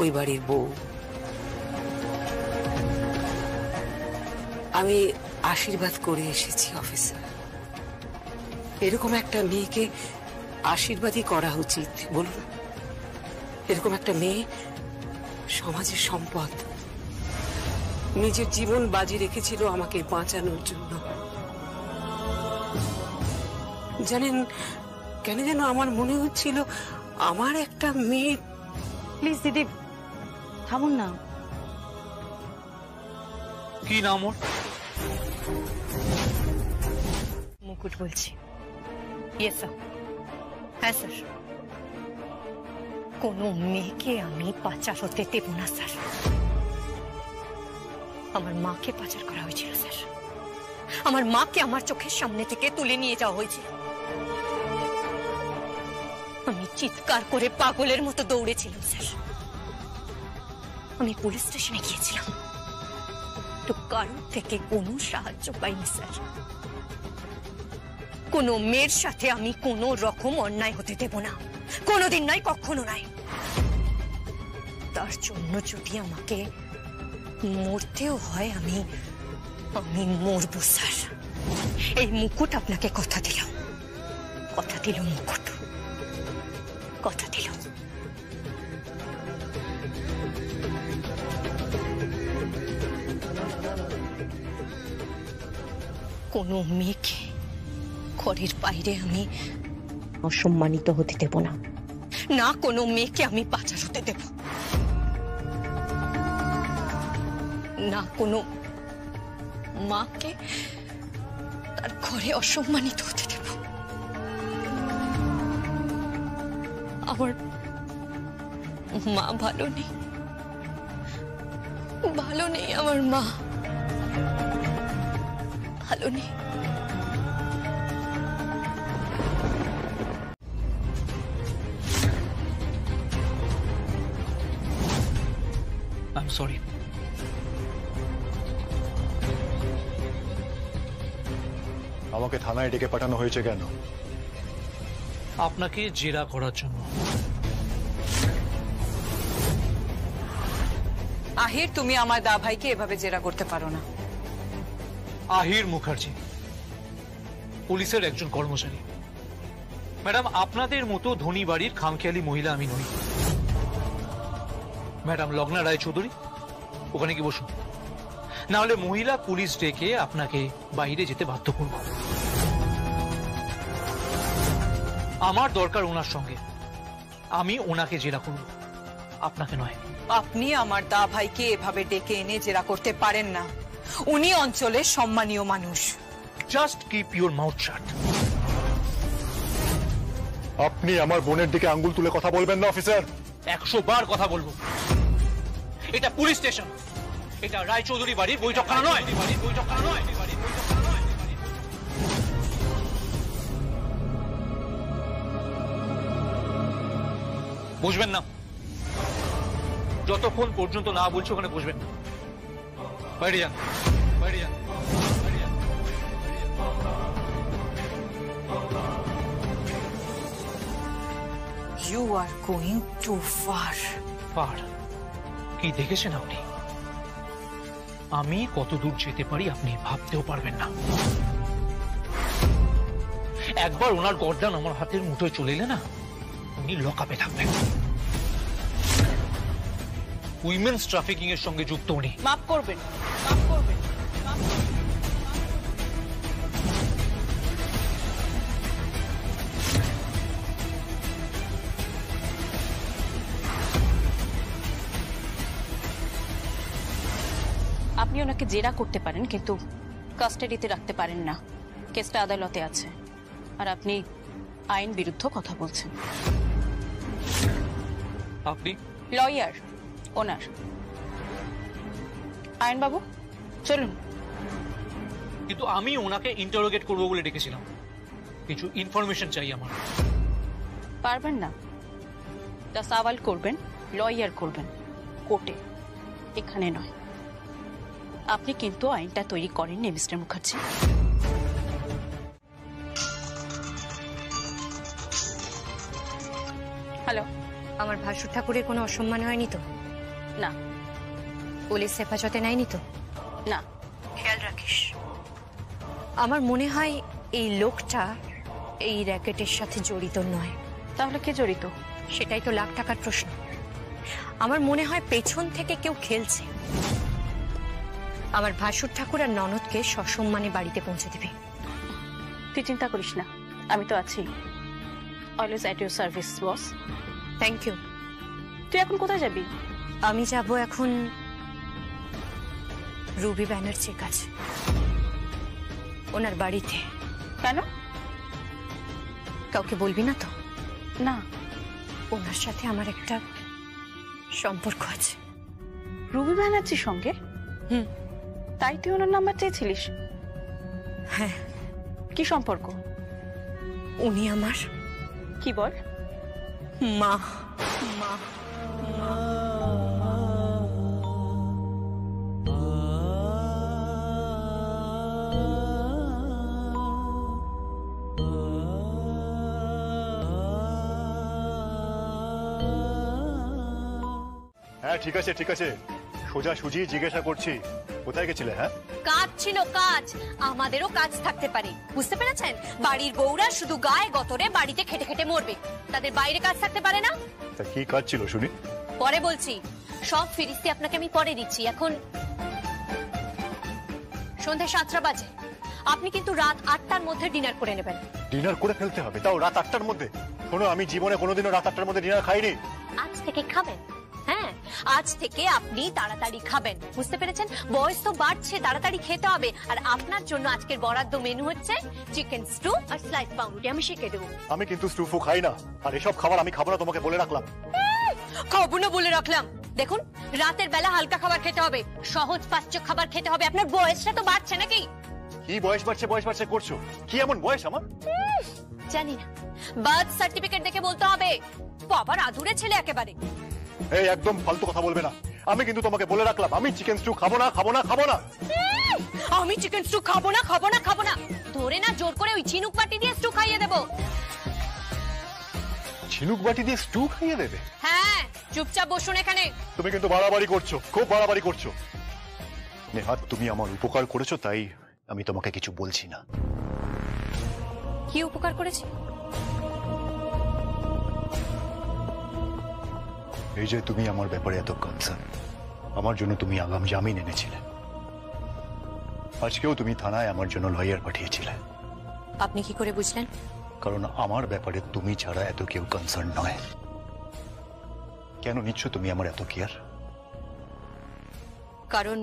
ওই বাড়ির বউ। আমি আশীর্বাদ করে এসেছি অফিসার। এরকম একটা মেয়েকে আশীর্বাদই করা উচিত, বলুন? এরকম একটা মেয়ে সমাজের সম্পদ। নিজের জীবন বাজি রেখেছিল আমাকে বাঁচানোর জন্য। জানেন কেন যেন আমার মনে হচ্ছিল আমার একটা মেয়ে। প্লিজ দিদি থামুন না। কি নাম ওর? মুকুট বলছি। Yes sir. হ্যাঁ স্যার। কোনো মেয়েকে আমি পাচার হতে দেব না স্যার। আমার মাকে পাচার করা হয়েছিল স্যার। আমার মাকে আমার চোখের সামনে থেকে তুলে নিয়ে যাওয়া হয়েছিল। আমি চিৎকার করে পাগলের মতো দৌড়েছিলাম স্যার। আমি পুলিশ স্টেশনে গিয়েছিলাম, তো কারোর থেকে কোনো সাহায্য পাইনি স্যার। কোনো মেয়ের সাথে আমি কোনো রকম অন্যায় হতে দেব না, কোনোদিন নয়, কখনো নয়। তার জন্য যদি আমাকে মরতেও হয় আমি মরব স্যার। এই মুকুট আপনাকে কথা দিল, কথা দিল মুকুট, কথা দিল। কোনো মেয়েকে ঘরের বাইরে আমি অসম্মানিত হতে দেব না, না কোনো মেয়েকে আমি পাচার হতে দেব না, কোনো মাকে তার ঘরে অসম্মানিত হতে দেব। আমার মা ভালো নেই, ভালো নেই, আমার মা ভালো নেই। I am sorry. আমাকে থানায় ডেকে পাঠানো হয়েছে কেন? আপনাকে জেরা করার জন্য। আহির, তুমি আমার দা ভাইকে এভাবে জেরা করতে পারো না। আহির মুখার্জি পুলিশের একজন কর্মচারী। ম্যাডাম, আপনাদের মতো ধনী বাড়ির খামখেয়ালি মহিলা আমি নই। ম্যাডাম লগ্না রায় চৌধুরী, ওখানে কি বসুন, না হলে মহিলা পুলিশ ডেকে আপনাকে বাইরে যেতে বাধ্য করব। আমার দরকার ওনার সঙ্গে, আমি ওনাকে জেরা করব, আপনাকে নয়। আপনি আমার দা ভাইকে এভাবে ডেকে এনে জেরা করতে পারেন না। উনি অঞ্চলের সম্মানীয় মানুষ। জাস্ট কিপ ইউর মাউথ শাট। আপনি আমার বোনের দিকে আঙ্গুল তুলে কথা বলবেন না অফিসার। 100 বার কথা বলবো। এটা পুলিশ স্টেশন, এটা রায়চৌধুরী বাড়ির বৈঠকখানা নয়। বুঝবেন না, যতক্ষণ পর্যন্ত না বলছি ওখানে বুঝবেন না। বাইরে যান, বাইরে যান। You are going too far. পার কি দেখেছেন আপনি? আমি কত দূর যেতে পারি আপনি ভাবতেও পারবেন না। একবার ওনার গর্দান আমার হাতের মুঠোয় চলে এলে না, উনি লকআপে থাকবেন। উইমেন্স ট্রাফিকিং এর সঙ্গে যুক্ত উনি। মাফ করবেন, মাফ করবেন। আপনি ওনাকে জেরা করতে পারেন, কিন্তু কাস্টাডিতে রাখতে পারেন না। কেসটা আদালতে আছে, আর আপনি আইন বিরুদ্ধ কথা বলছেন। আপনি লয়ার ওনার। আইন বাবু চলুন। কিন্তু আমি ওনাকে ইন্টারোগেট করবো বলে ডেকেছিলাম, কিছু ইনফরমেশন চাই আমার। পারবেন না, তা সওয়াল করবেন লয়ার করবেন কোর্টে, এখানে নয়। আপনি কিন্তু আইনটা তৈরি করেননি মিস্টার মুখার্জি। হ্যালো, আমার ভাসুর ঠাকুরের কোনো অসম্মান হয়নি তো? না। পুলিশ হেফাজতে নেয়নি তো? না। খেয়াল রাখিস। আমার মনে হয় এই লোকটা এই র্যাকেটের সাথে জড়িত নয়। তাহলে কে জড়িত? সেটাই তো লাখ টাকার প্রশ্ন। আমার মনে হয় পেছন থেকে কেউ খেলছে। আমার ভাসুর ঠাকুর আর ননদকে সসম্মানে বাড়িতে পৌঁছে দেবে। তুই চিন্তা করিস না, আমি তো আছি। Always at your service boss. Thank you. তুই এখন কোথায় যাবি? আমি যাব এখন রুবি ব্যানার্জির কাছে, ওনার বাড়িতে। কেন? কাউকে বলবি না তো? না। ওনার সাথে আমার একটা সম্পর্ক আছে। রুবি ব্যানার্জির সঙ্গে? হুম। তাই তুই ওনার নাম্বার চেয়েছিলিস? হ্যাঁ। কি সম্পর্ক? উনি আমার কি বল? মা। মা। হ্যাঁ ঠিক আছে ঠিক আছে, সোজা সুজি জিজ্ঞাসা করছি কোথায় গেছিলে? হ্যাঁ, কাজ ছিল, কাজ। আমাদেরও কাজ থাকতে পারে, বুঝতে পেরেছেন? বাড়ির বউরা শুধু গায়ে গতরে বাড়িতে খেটে খেটে মরবে, তাদের বাইরে কাজ থাকতে পারে না। তা কি কাজ ছিল শুনি? পরে বলছি, সব ফিরিস্তি আপনাকে আমি পরে দিচ্ছি। এখন সন্ধ্যে 7টা বাজে, আপনি কিন্তু রাত 8টার মধ্যে ডিনার করে নেবেন। ডিনার করে ফেলতে হবে, তাও রাত 8টার মধ্যে? শোনো, আমি জীবনে কোনোদিনও রাত 8টার মধ্যে ডিনার খাইনি। আজ থেকে খাবেন। হ্যাঁ, আজ থেকে আপনি তাড়াতাড়ি খাবেন, বুঝতে পেরেছেন? বয়স তো বাড়ছে, তাড়াতাড়ি খেতে হবে। আর আপনার জন্য আজকের বরাদ্দ মেনু হচ্ছে চিকেন স্টু আর স্লাইস পাউরুটি। আমি শিখে দেবো। আমি কিন্তু স্টু ফু খাই না, আর এসব খাবার আমি খাবো না, তোমাকে বলে রাখলাম। খাবো না বলে রাখলাম? দেখুন, রাতের বেলা হালকা খাবার খেতে হবে, সহজ পাচ্য খাবার খেতে হবে। আপনার বয়সটা তো বাড়ছে নাকি? কি বয়স বাড়ছে করছো? কি এমন বয়স আমার? জানি না, বার্থ সার্টিফিকেট দেখে বলতে হবে। বাবার আদুরে ছেলে একেবারে। এই একদম ফালতু কথা বলবে না। আমি কিন্তু তোমাকে বলে রাখলাম, আমি চিকেন স্টু খাবো না। আমি চিকেন স্টু খাবো না। ধরে না জোর করে ওই ঝিনুক বাটি দিয়ে স্টু খাইয়ে দেবো। ঝিনুক বাটি দিয়ে স্টু খাইয়ে দেবে? হ্যাঁ, চুপচাপ বসুন এখানে। তুমি কিন্তু বাড়াবাড়ি করছো, খুব বাড়াবাড়ি করছো। নেহাত তুমি আমার উপকার করেছো, তাই আমি তোমাকে কিছু বলছি না। কি উপকার করেছি? এই যে তুমি আমার ব্যাপারে এত কনসার্ন, আমার জন্য তুমি আগাম জামিন এনেছিলে, আজকেও তুমি থানায় আমার জন্য লয়ার পাঠিয়েছিলে। আপনি কি করে বুঝলেন? কারণ আমার ব্যাপারে তুমি ছাড়া এত কেউ কনসার্ন নয়। কেন নিচ্ছ তুমি আমার এত কেয়ার? কারণ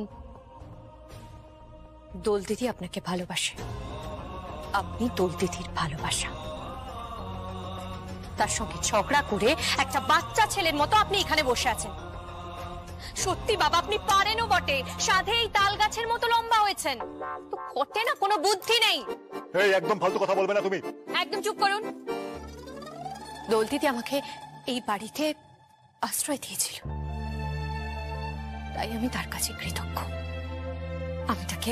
দোল দিদি আপনাকে ভালোবাসে, আপনি দোল দিদির ভালোবাসা। তার সঙ্গে ঝগড়া করে একটা বাচ্চা ছেলের মতো আপনি এখানে বসে আছেন। সত্যি বাবা, আপনি পারেনও বটে, সাধে এই তাল গাছের মতো লম্বা হয়েছেন, তো ঘটে না কোনো বুদ্ধি নেই। এই একদম ফালতু কথা বলবে না তুমি। একদম চুপ করুন। দোল দিদি আমাকে এই বাড়িতে আশ্রয় দিয়েছিল, তাই আমি তার কাছে কৃতজ্ঞ। আমি তাকে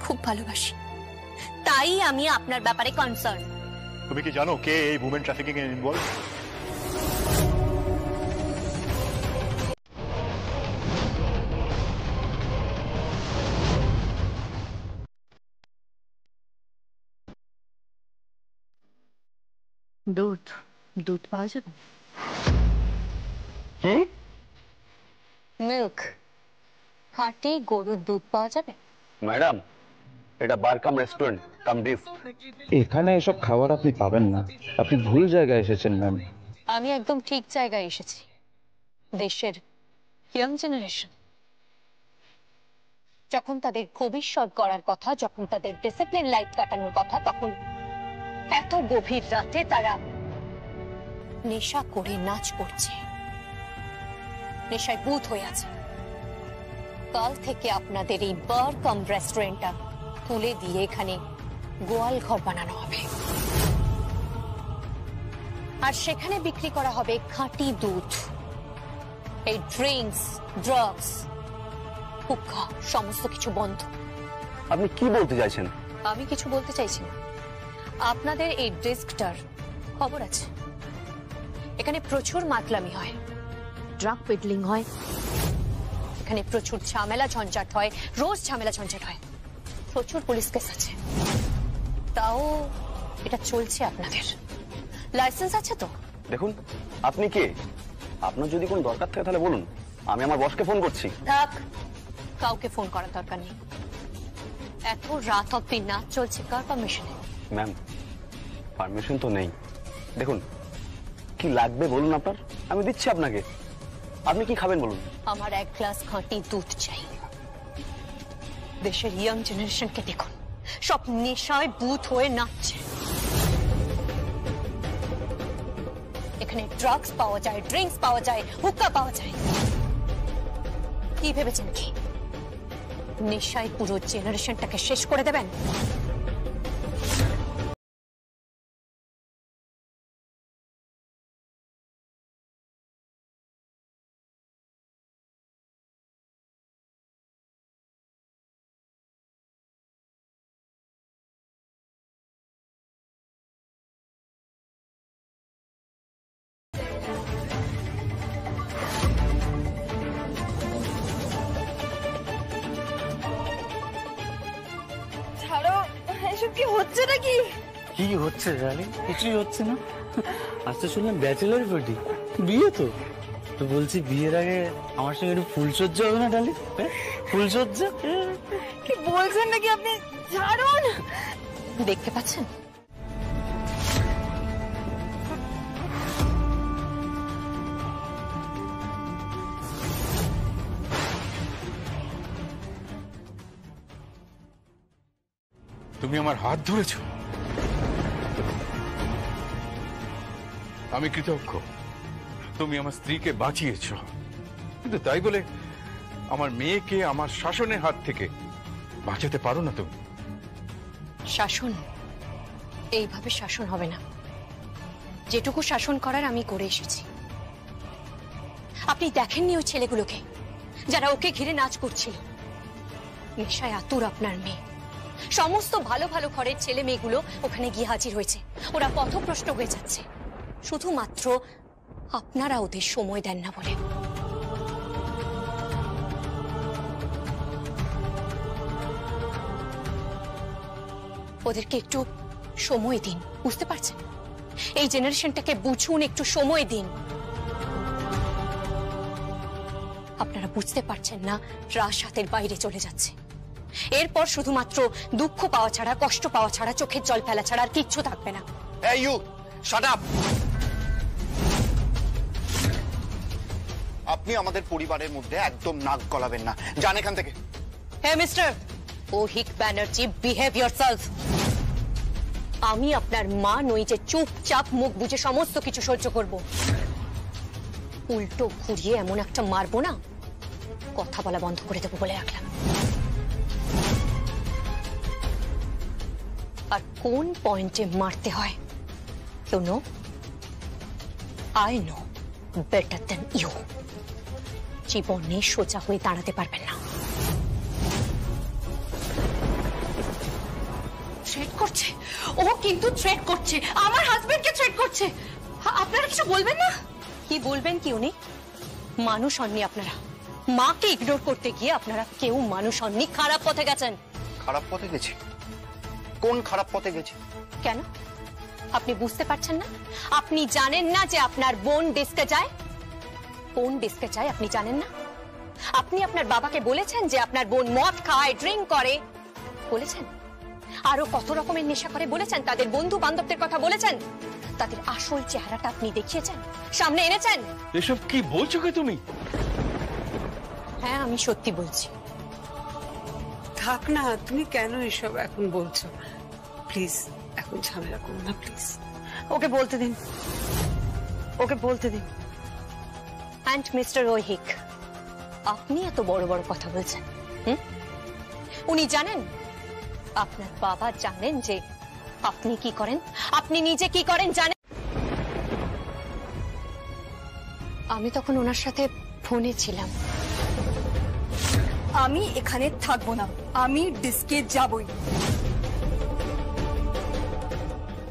খুব ভালোবাসি, তাই আমি আপনার ব্যাপারে কনসার্ন। তুমি কি জানো কে এই উমেন ট্রাফিকিং এ ইনভলভ? দুধ পাওয়া যাবে? মিল্ক, খাঁটি গরুর দুধ পাওয়া যাবে? ম্যাডাম, এটা বার কাম রেস্টুরেন্ট কাম ডিফ। এখানে এসব খাবার আপনি পাবেন না, আপনি ভুল জায়গায় এসেছেন ম্যাম। আমি একদম ঠিক জায়গায় এসেছি। দেশের ইয়াং জেনারেশন যখন তাদের ভবিষ্যৎ গড়ার কথা, যখন তাদের ডিসিপ্লিন লাইফ কাটানোর কথা, তখন এত গভীর রাতে তারা নেশা করে নাচ করছে, নেশায় ভূত হয়ে আছে। কাল থেকে আপনাদের এই বার কাম রেস্টুরেন্টটা তুলে দিয়ে এখানে গোয়াল ঘর বানানো হবে, আর সেখানে বিক্রি করা হবে খাঁটি দুধ। এই ড্রিঙ্কস, ড্রাগস, হুক্কা সমস্ত কিছু বন্ধ। আপনি কি বলতে চাইছেন? আমি কিছু বলতে চাইছি না। আপনাদের এই ডিস্কটার খবর আছে, এখানে প্রচুর মাতলামি হয়, ড্রাগ পেডলিং হয়, এখানে প্রচুর ঝামেলা ঝঞ্ঝাট হয়, রোজ ঝামেলা ঝঞ্ঝাট হয়, প্রচুর পুলিশ কেস আছে। তাও এটা চলছে আপনাদের। লাইসেন্স আছে তো? দেখুন, আপনি কে? আপনার যদি কোনো দরকার থাকে তাহলে বলুন, আমি আমার বসকে ফোন করছি। থাক, কাউকে ফোন করার দরকার নেই। এত রাত অব্দি নাচ চলছে কার পারমিশনে? ম্যাম, পারমিশন তো নেই। দেখুন, কি লাগবে বলুন আপনার, আমি দিচ্ছি আপনাকে। আপনি কি খাবেন বলুন? আমার 1 গ্লাস খাঁটি দুধ চাই। দেশের ইয়াং জেনারেশনকে দেখুন, সব নেশায় ভূত হয়ে নাচছে। এখানে ড্রাগস পাওয়া যায়, ড্রিঙ্কস পাওয়া যায়, হুক্কা পাওয়া যায়। কি ভেবেছেন কি নেশায় পুরো জেনারেশনটাকে শেষ করে দেবেন? এসব কি হচ্ছে নাকি? কি হচ্ছে জানি? কিছুই হচ্ছে না। আজকে শুনলাম ব্যাচেলার পার্টি, বিয়ে তো। তো বলছি বিয়ের আগে আমার সঙ্গে একটু ফুলসজ্জা হবে না ডালি? ফুলসজ্জা কি বলছেন নাকি আপনি? ছাড়ুন। দেখতে পাচ্ছেন তুমি আমার হাত ধরেছ, আমি কৃতজ্ঞ। তুমি আমার স্ত্রীকে বাঁচিয়েছ, কিন্তু তাই বলে আমার মেয়েকে আমার শাসনের হাত থেকে বাঁচাতে পারো না তুমি। শাসন এইভাবে শাসন হবে না। যেটুকু শাসন করার আমি করে এসেছি। আপনি দেখেননি ওই ছেলেগুলোকে যারা ওকে ঘিরে নাচ করছিল? নেশায় আতুর আপনার মেয়ে। সমস্ত ভালো ভালো ঘরের ছেলে মেয়েগুলো ওখানে গিয়ে হাজির হয়েছে। ওরা পথভ্রষ্ট হয়ে যাচ্ছে শুধুমাত্র আপনারা ওদের সময় দেন না বলে। ওদেরকে একটু সময় দিন, বুঝতে পারছেন? এই জেনারেশনটাকে বুঝুন, একটু সময় দিন। আপনারা বুঝতে পারছেন না, রাশ হাতের বাইরে চলে যাচ্ছে। এরপর শুধুমাত্র দুঃখ পাওয়া ছাড়া, কষ্ট পাওয়া ছাড়া, চোখের জল ফেলা ছাড়া আর কিচ্ছু থাকবে না। এই ইউ শাট আপ। আপনি আমাদের পরিবারের মধ্যে একদম নাক গলাবেন না, যান এখান থেকে। হে মিস্টার ওহিক ব্যানার্জি, বিহেভ ইয়োরসেলফ। আমি আপনার মা নই যে চুপচাপ মুখ বুজে সমস্ত কিছু সহ্য করব। উল্টো ঘুরিয়ে এমন একটা মারবো না, কথা বলা বন্ধ করে দেবো বলে রাখলাম। আর কোন পয়েন্টে মারতে হয় you know, I know better than you. জীবনে সোজা হয়ে দাঁড়াতে পারবেন না। থ্রেট করছে ও, কিন্তু থ্রেট করছে আমার হাজবেন্ডকে, থ্রেট করছে। আপনারা কিছু বলবেন না? কি বলবেন কি উনি? মানুষ হননি আপনারা। মাকে ইগনোর করতে গিয়ে আপনারা কেউ মানুষ হননি, খারাপ পথে গেছেন। খারাপ পথে গেছি? কোন খারাপ পথে গেছি? কেন আপনি বুঝতে পারছেন না? আপনি জানেন না যে আপনার বোন ডিস্কে যায়? কোন ডিস্কে যায় আপনি জানেন না? আপনি আপনার বাবাকে বলেছেন যে আপনার বোন মদ খায়, ড্রিঙ্ক করে? বলেছেন? আরো কত রকমের নেশা করে বলেছেন? তাদের বন্ধু বান্ধবদের কথা বলেছেন? তাদের আসল চেহারাটা আপনি দেখিয়েছেন, সামনে এনেছেন। এসব কি বলছো কি তুমি? হ্যাঁ আমি সত্যি বলছি। থাক না, তুমি কেন এসব এখন বলছো? প্লিজ এখন ঝামেলা করো না, প্লিজ। ওকে বলতে দিন, ওকে বলতে দিন। অ্যান্ড মিস্টার ওহিক, আপনি এত বড় বড় কথা বলছেন। উনি জানেন, আপনার বাবা জানেন যে আপনি কি করেন, আপনি নিজে কি করেন জানেন? আমি তখন ওনার সাথে ফোনে ছিলাম। আমি এখানে থাকবো না, আমি ডিস্কে যাবই।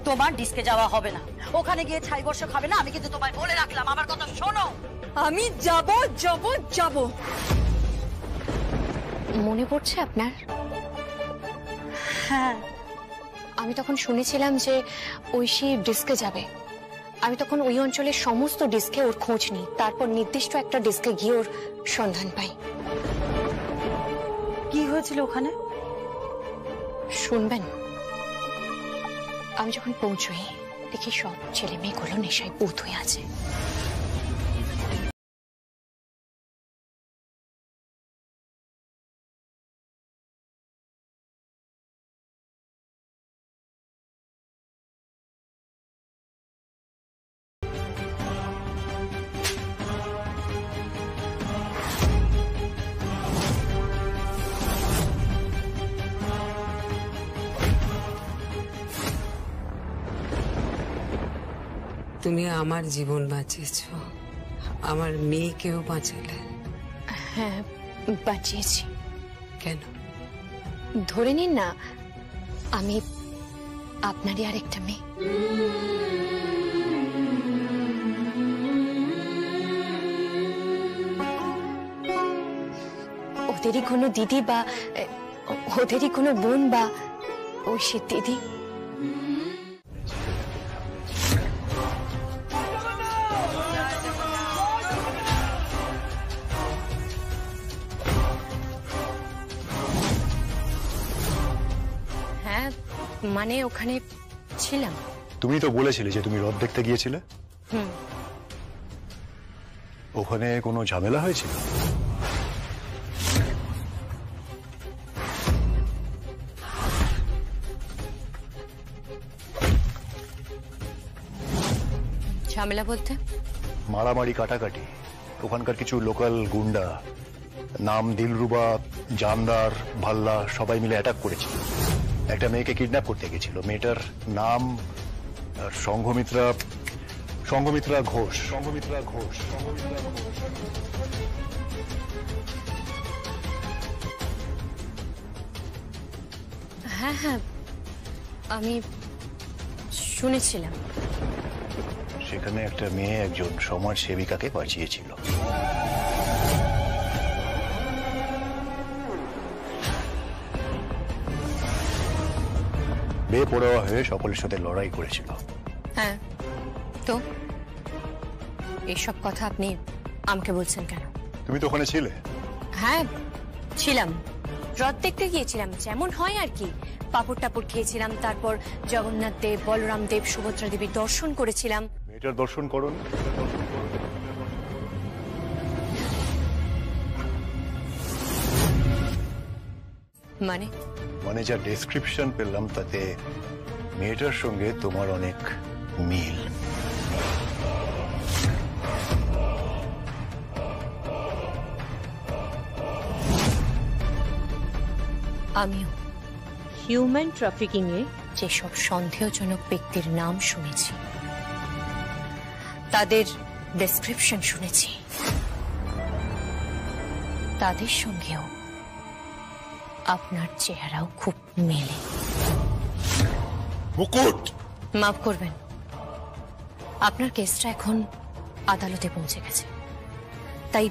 তোমার ডিস্কে যাওয়া হবে না, ওখানে গিয়ে ছাই বর্ষ খাবে না। আমি কিন্তু তোমায় বলে রাখলাম, আমার কথা শোনো। আমি যাব যাব যাব। মনে পড়ছে আপনার? হ্যাঁ, আমি তখন শুনেছিলাম যে ঐশী ডিস্কে যাবে। আমি তখন ওই অঞ্চলের সমস্ত ডিস্কে ওর খোঁজ নিই, তারপর নির্দিষ্ট একটা ডিস্কে গিয়ে ওর সন্ধান পাই। কি হয়েছিল ওখানে শুনবেন? আমি যখন পৌঁছই দেখি সব ছেলে মেয়েগুলো নেশায় বুঁদ হয়ে আছে। তুমি আমার জীবন বাঁচিয়েছ, আমার মেয়েকেও বাঁচালে। হ্যাঁ বাঁচিয়েছি। কেন? ধরে নিন না আমি আপনারই আরেকটা মেয়ে। ওদেরই কোনো দিদি বা ওদেরই কোনো বোন বা ঐশীর দিদি হ্যাঁ মানে ওখানে ছিলাম। তুমি তো বলেছিলে যে তুমি রথ দেখতে গিয়েছিলে। হুম, ওখানে কোনো ঝামেলা হয়েছিল? ঝামেলা বলতে? মারামারি কাটাকাটি। ওখানকার কিছু লোকাল গুন্ডা, নাম দিলরুবা, জানদার, ভাল্লা, সবাই মিলে অ্যাটাক করেছিল। একটা মেয়েকে কিডন্যাপ করতে গেছিল। মেয়েটার নাম সংঘমিত্রা ঘোষ। হ্যাঁ হ্যাঁ, আমি শুনেছিলাম। সেখানে একটা মেয়ে একজন সমাজ সেবিকাকে বাঁচিয়েছিল। বেপরোয়া হয়ে সকলের সাথে লড়াই করেছিল। হ্যাঁ, তো এইসব কথা আপনি আমাকে বলছেন কেন? তুমি তো ওখানে ছিলে। হ্যাঁ ছিলাম, রথ দেখতে গিয়েছিলাম, যেমন হয় আর কি। পাপড় টাপড় খেয়েছিলাম, তারপর জগন্নাথ দেব, বলরাম দেব, সুভদ্রা দেবীর দর্শন করেছিলাম। মেয়েটার দর্শন করুন। মানে যা ডেসক্রিপশন পেলাম তাতে মেয়েটার সঙ্গে তোমার অনেক মিল। আমিও হিউম্যান ট্রাফিকিং এ যেসব সন্দেহজনক ব্যক্তির নাম শুনেছি, তাদের ডেসক্রিপশন শুনেছি, তাদের সঙ্গেও আপনার চেহারাও খুব মেলে। মুকুট, মাফ করবেন, আপনার কেসটা এখন আদালতে পৌঁছে গেছে। তাই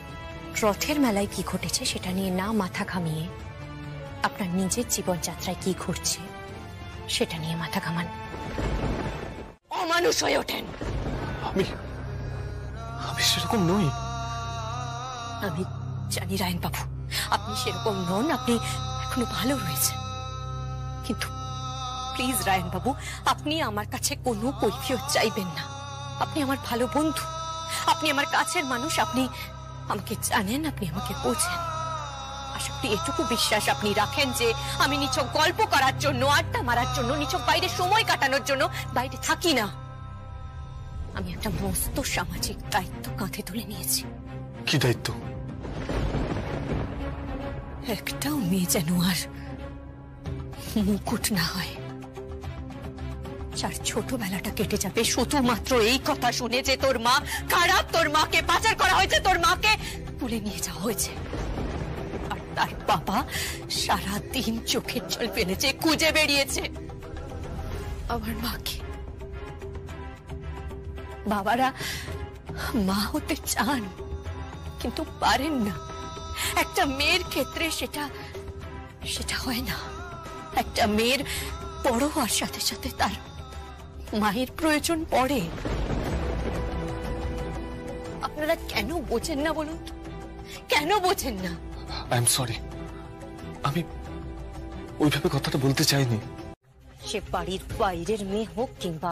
রথের মেলায় কি ঘটেছে সেটা নিয়ে না মাথা ঘামিয়ে আপনার নিজের জীবনযাত্রায় কি ঘটছে সেটা নিয়ে মাথা ঘামান। অমানুষ হয়ে ওঠেন। আমি সেরকম নই। আমি জানি রায়ন বাবু, আপনি সেরকম নন, আপনি এখনো ভালো রয়েছেন। কিন্তু প্লিজ রায়ন বাবু, আপনি আমার কাছে কোনো কৈফিয়ত চাইবেন না। আপনি আমার ভালো বন্ধু, আপনি আমার কাছের মানুষ, আপনি আমাকে জানেন, আপনি আমাকে বোঝেন। আশা করি এটুকু বিশ্বাস আপনি রাখেন যে আমি নিছক গল্প করার জন্য, আড্ডা মারার জন্য, নিছক বাইরে সময় কাটানোর জন্য বাইরে থাকি না। আমি একটা মস্ত সামাজিক দায়িত্ব কাঁধে তুলে নিয়েছি। কি দায়িত্ব? একটাও মেয়ে যেন আর মুকুট না হয়, যার ছোটবেলাটা কেটে যাবে শুধুমাত্র এই কথা শুনে যে তোর মা খারাপ, তোর মাকে পাচার করা হয়েছে, তোর মাকে তুলে নিয়ে যাওয়া হয়েছে। আর তার বাবা সারাদিন চোখের জল ফেলেছে, খুঁজে বেরিয়েছে আমার মাকে। বাবারা মা হতে চান কিন্তু পারেন না। একটা মেয়ের ক্ষেত্রে সেটা হয় না। একটা মেয়ের বড় হওয়ার সাথে সাথে তার মায়ের প্রয়োজন পড়ে। আপনারা কেন বোঝেন না বলুন তো? কেন বোঝেন না? আই এম সরি, আমি ওইভাবে কথাটা বলতে চাইনি। সে বাড়ির বাইরের মেয়ে হোক কিংবা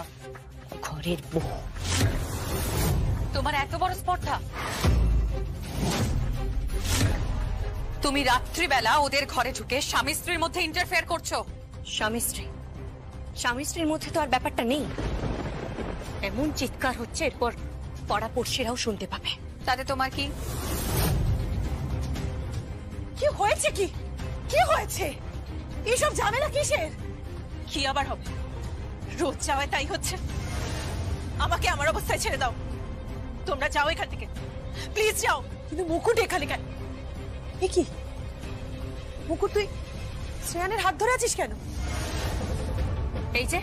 ঘরের বউ। তোমার এত বড় স্পর্ধা? তুমি রাত্রিবেলা ওদের ঘরে ঢুকে স্বামী স্ত্রীর মধ্যে ইন্টারফেয়ার করছো। স্বামী স্ত্রীর মধ্যে তো আর ব্যাপারটা নেই। এমন চিৎকার হচ্ছে এরপর পাড়া পড়শিরাও শুনতে পাবে। তাতে তোমার কি? কি হয়েছে? কি হয়েছে? এইসব ঝামেলা কিসের? কি আবার হবে? রোজ যাওয়ায় তাই হচ্ছে। আমাকে আমার অবস্থায় ছেড়ে দাও। তোমরা যাও এখান থেকে, প্লিজ যাও। কিন্তু মুকুট এখানে কেন? এ কি মুকুট, তুই শ্রেয়ানের হাত ধরে আছিস কেন? এই যে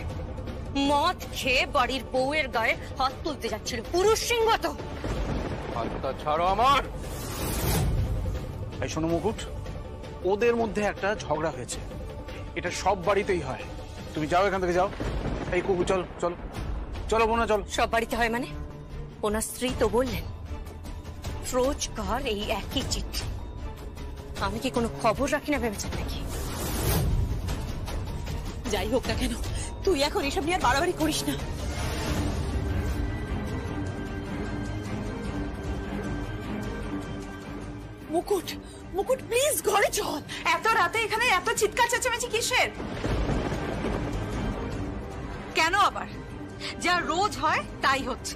মদ খেয়ে বাড়ির বউয়ের গায়ে হাত তুলতে যাচ্ছিল, পুরুষ সিংহ তো। হাতটা ছাড়ো আমার। এই শোনো মুকুট, ওদের মধ্যে একটা ঝগড়া হয়েছে। এটা সব বাড়িতেই হয়। তুমি যাও এখান থেকে যাও। এই কুকু চল চল চলো বোনা চল। সব বাড়িতে হয় মানে? ওনার স্ত্রী তো বললেন রোজকার এই একই চিঠি। আমি কি কোনো খবর রাখি না ভেবেছেন নাকি? যাই হোক না কেন, তুই এখন এসব নিয়ে আর বাড়াবাড়ি করিস না। মুকুট, মুকুট প্লিজ ঘরে চল। এত রাতে এখানে এত চিৎকার চেঁচামেচি কিসের? কেন আবার? যা রোজ হয় তাই হচ্ছে।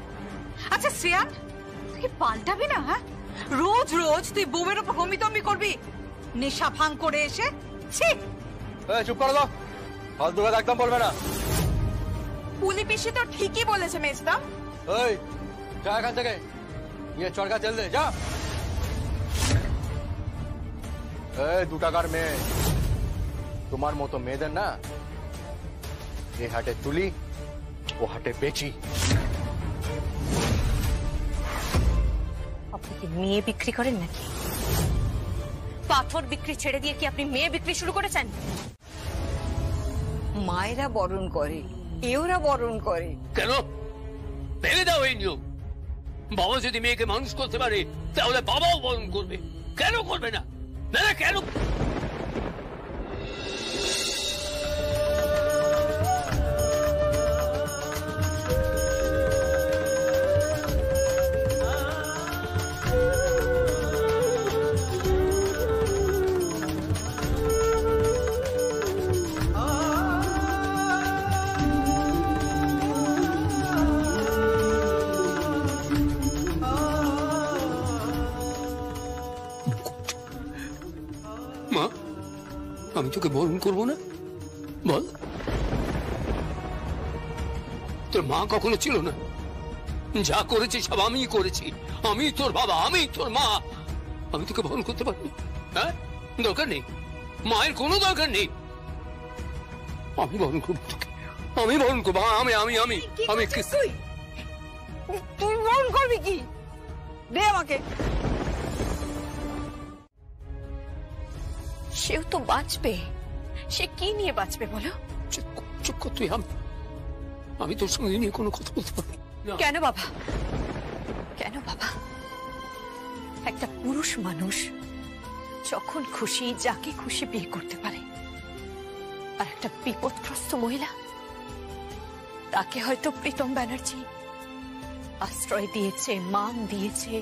আচ্ছা শ্রেয়ান, তুই কি পাল্টাবি না? হ্যাঁ, রোজ রোজ তুই বউয়ের উপর হমিতমি করবি নেশা ভাঙ করে এসে? ছি! চুপ করে দাও, ফালতু কথা একদম বলবে না। পুলি পিসি তো ঠিকই বলেছে মেজদা। এই যা এখান থেকে, গিয়ে চরকা তেল দে যা। এই 2 টাকার মেয়ে, তোমার মতো মেয়েদের না এ হাটে তুলি, ও হাটে বেচি। আপনি কি মেয়ে বিক্রি করেন নাকি? পাথর বিক্রি ছেড়ে দিয়ে কি আপনি মেয়ে বিক্রি শুরু করেছেন? মায়েরা বরণ করে, এওরা বরণ করে। কেন ভেঙে দাও এই নিয়ম? বাবা যদি মেয়েকে মানুষ করতে পারে তাহলে বাবাও বরণ করবে, কেন করবে না? না না কেন? মা, আমি তোকে বরণ করবো না? বল, তোর মা কখনো ছিল না? যা করেছি সব আমি করেছি। আমি তোর বাবা, আমি তোর মা। আমি তোকে বরণ করতে পারিনি? হ্যাঁ, দরকার নেই, মায়ের কোনো দরকার নেই। আমি বরণ করবো তোকে, আমি বরণ করবো। আমি আমি আমি আমি তুই বরণ করবি কি? দে আমাকে। সেও তো বাঁচবে। সে কি নিয়ে বাঁচবে বলো? চুপ কর তুই। আমি তোর সঙ্গে নিয়ে কোনো কথা বলতে পারবো না। কেন বাবা? কেন বাবা? একটা পুরুষ মানুষ যখন খুশি যাকে খুশি বিয়ে করতে পারে, আর একটা বিপদগ্রস্ত মহিলা, তাকে হয়তো প্রীতম ব্যানার্জি আশ্রয় দিয়েছে, মান দিয়েছে,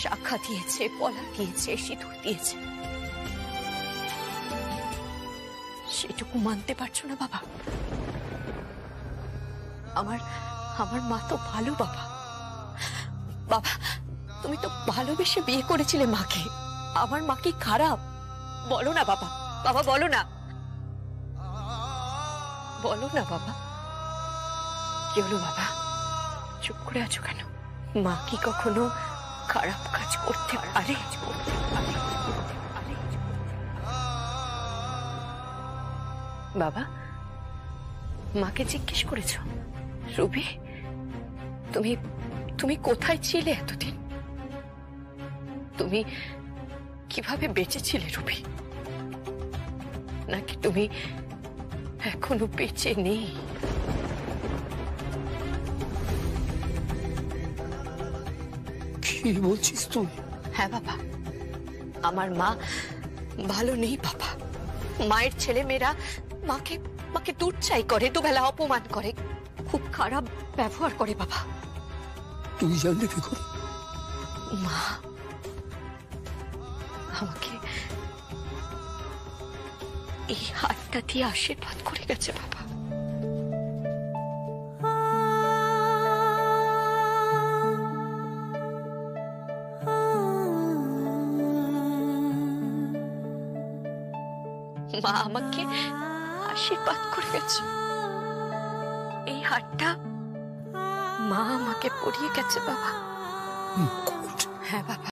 শাখা দিয়েছে, পলা দিয়েছে, সিঁদুর দিয়েছে, সেটুকু মানতে পারছো না বাবা? আমার মা তো ভালো বাবা। বাবা, তুমি তো ভালোবেসে বিয়ে করেছিলে মাকে। আমার মা কি খারাপ? বলো না বাবা, বাবা বলো না, বলো না বাবা। কি হলো বাবা, চুপ করে আছো কেন? মা কি কখনো খারাপ কাজ করতে পারে? বাবা, মাকে জিজ্ঞেস করেছো? রুবি, তুমি কোথায় ছিলে এতদিন? তুমি কিভাবে বেঁচেছিলে রুবি? নাকি তুমি এখনো বেঁচে নেই? কি বলছিস তুই? হ্যাঁ বাবা, আমার মা ভালো নেই বাবা। মায়ের ছেলে মেয়েরা মাকে দুর্চাই করে, দুবেলা অপমান করে, খুব খারাপ ব্যবহার করে বাবা। তুই জানলি কি করে? মা আমাকে এই হাতটা দিয়ে আশীর্বাদ করে গেছে বাবা। মা আমাকে আশীর্বাদ করে গেছে। এই হাতটা মা আমাকে পরিয়ে গেছে বাবা। হ্যাঁ বাবা।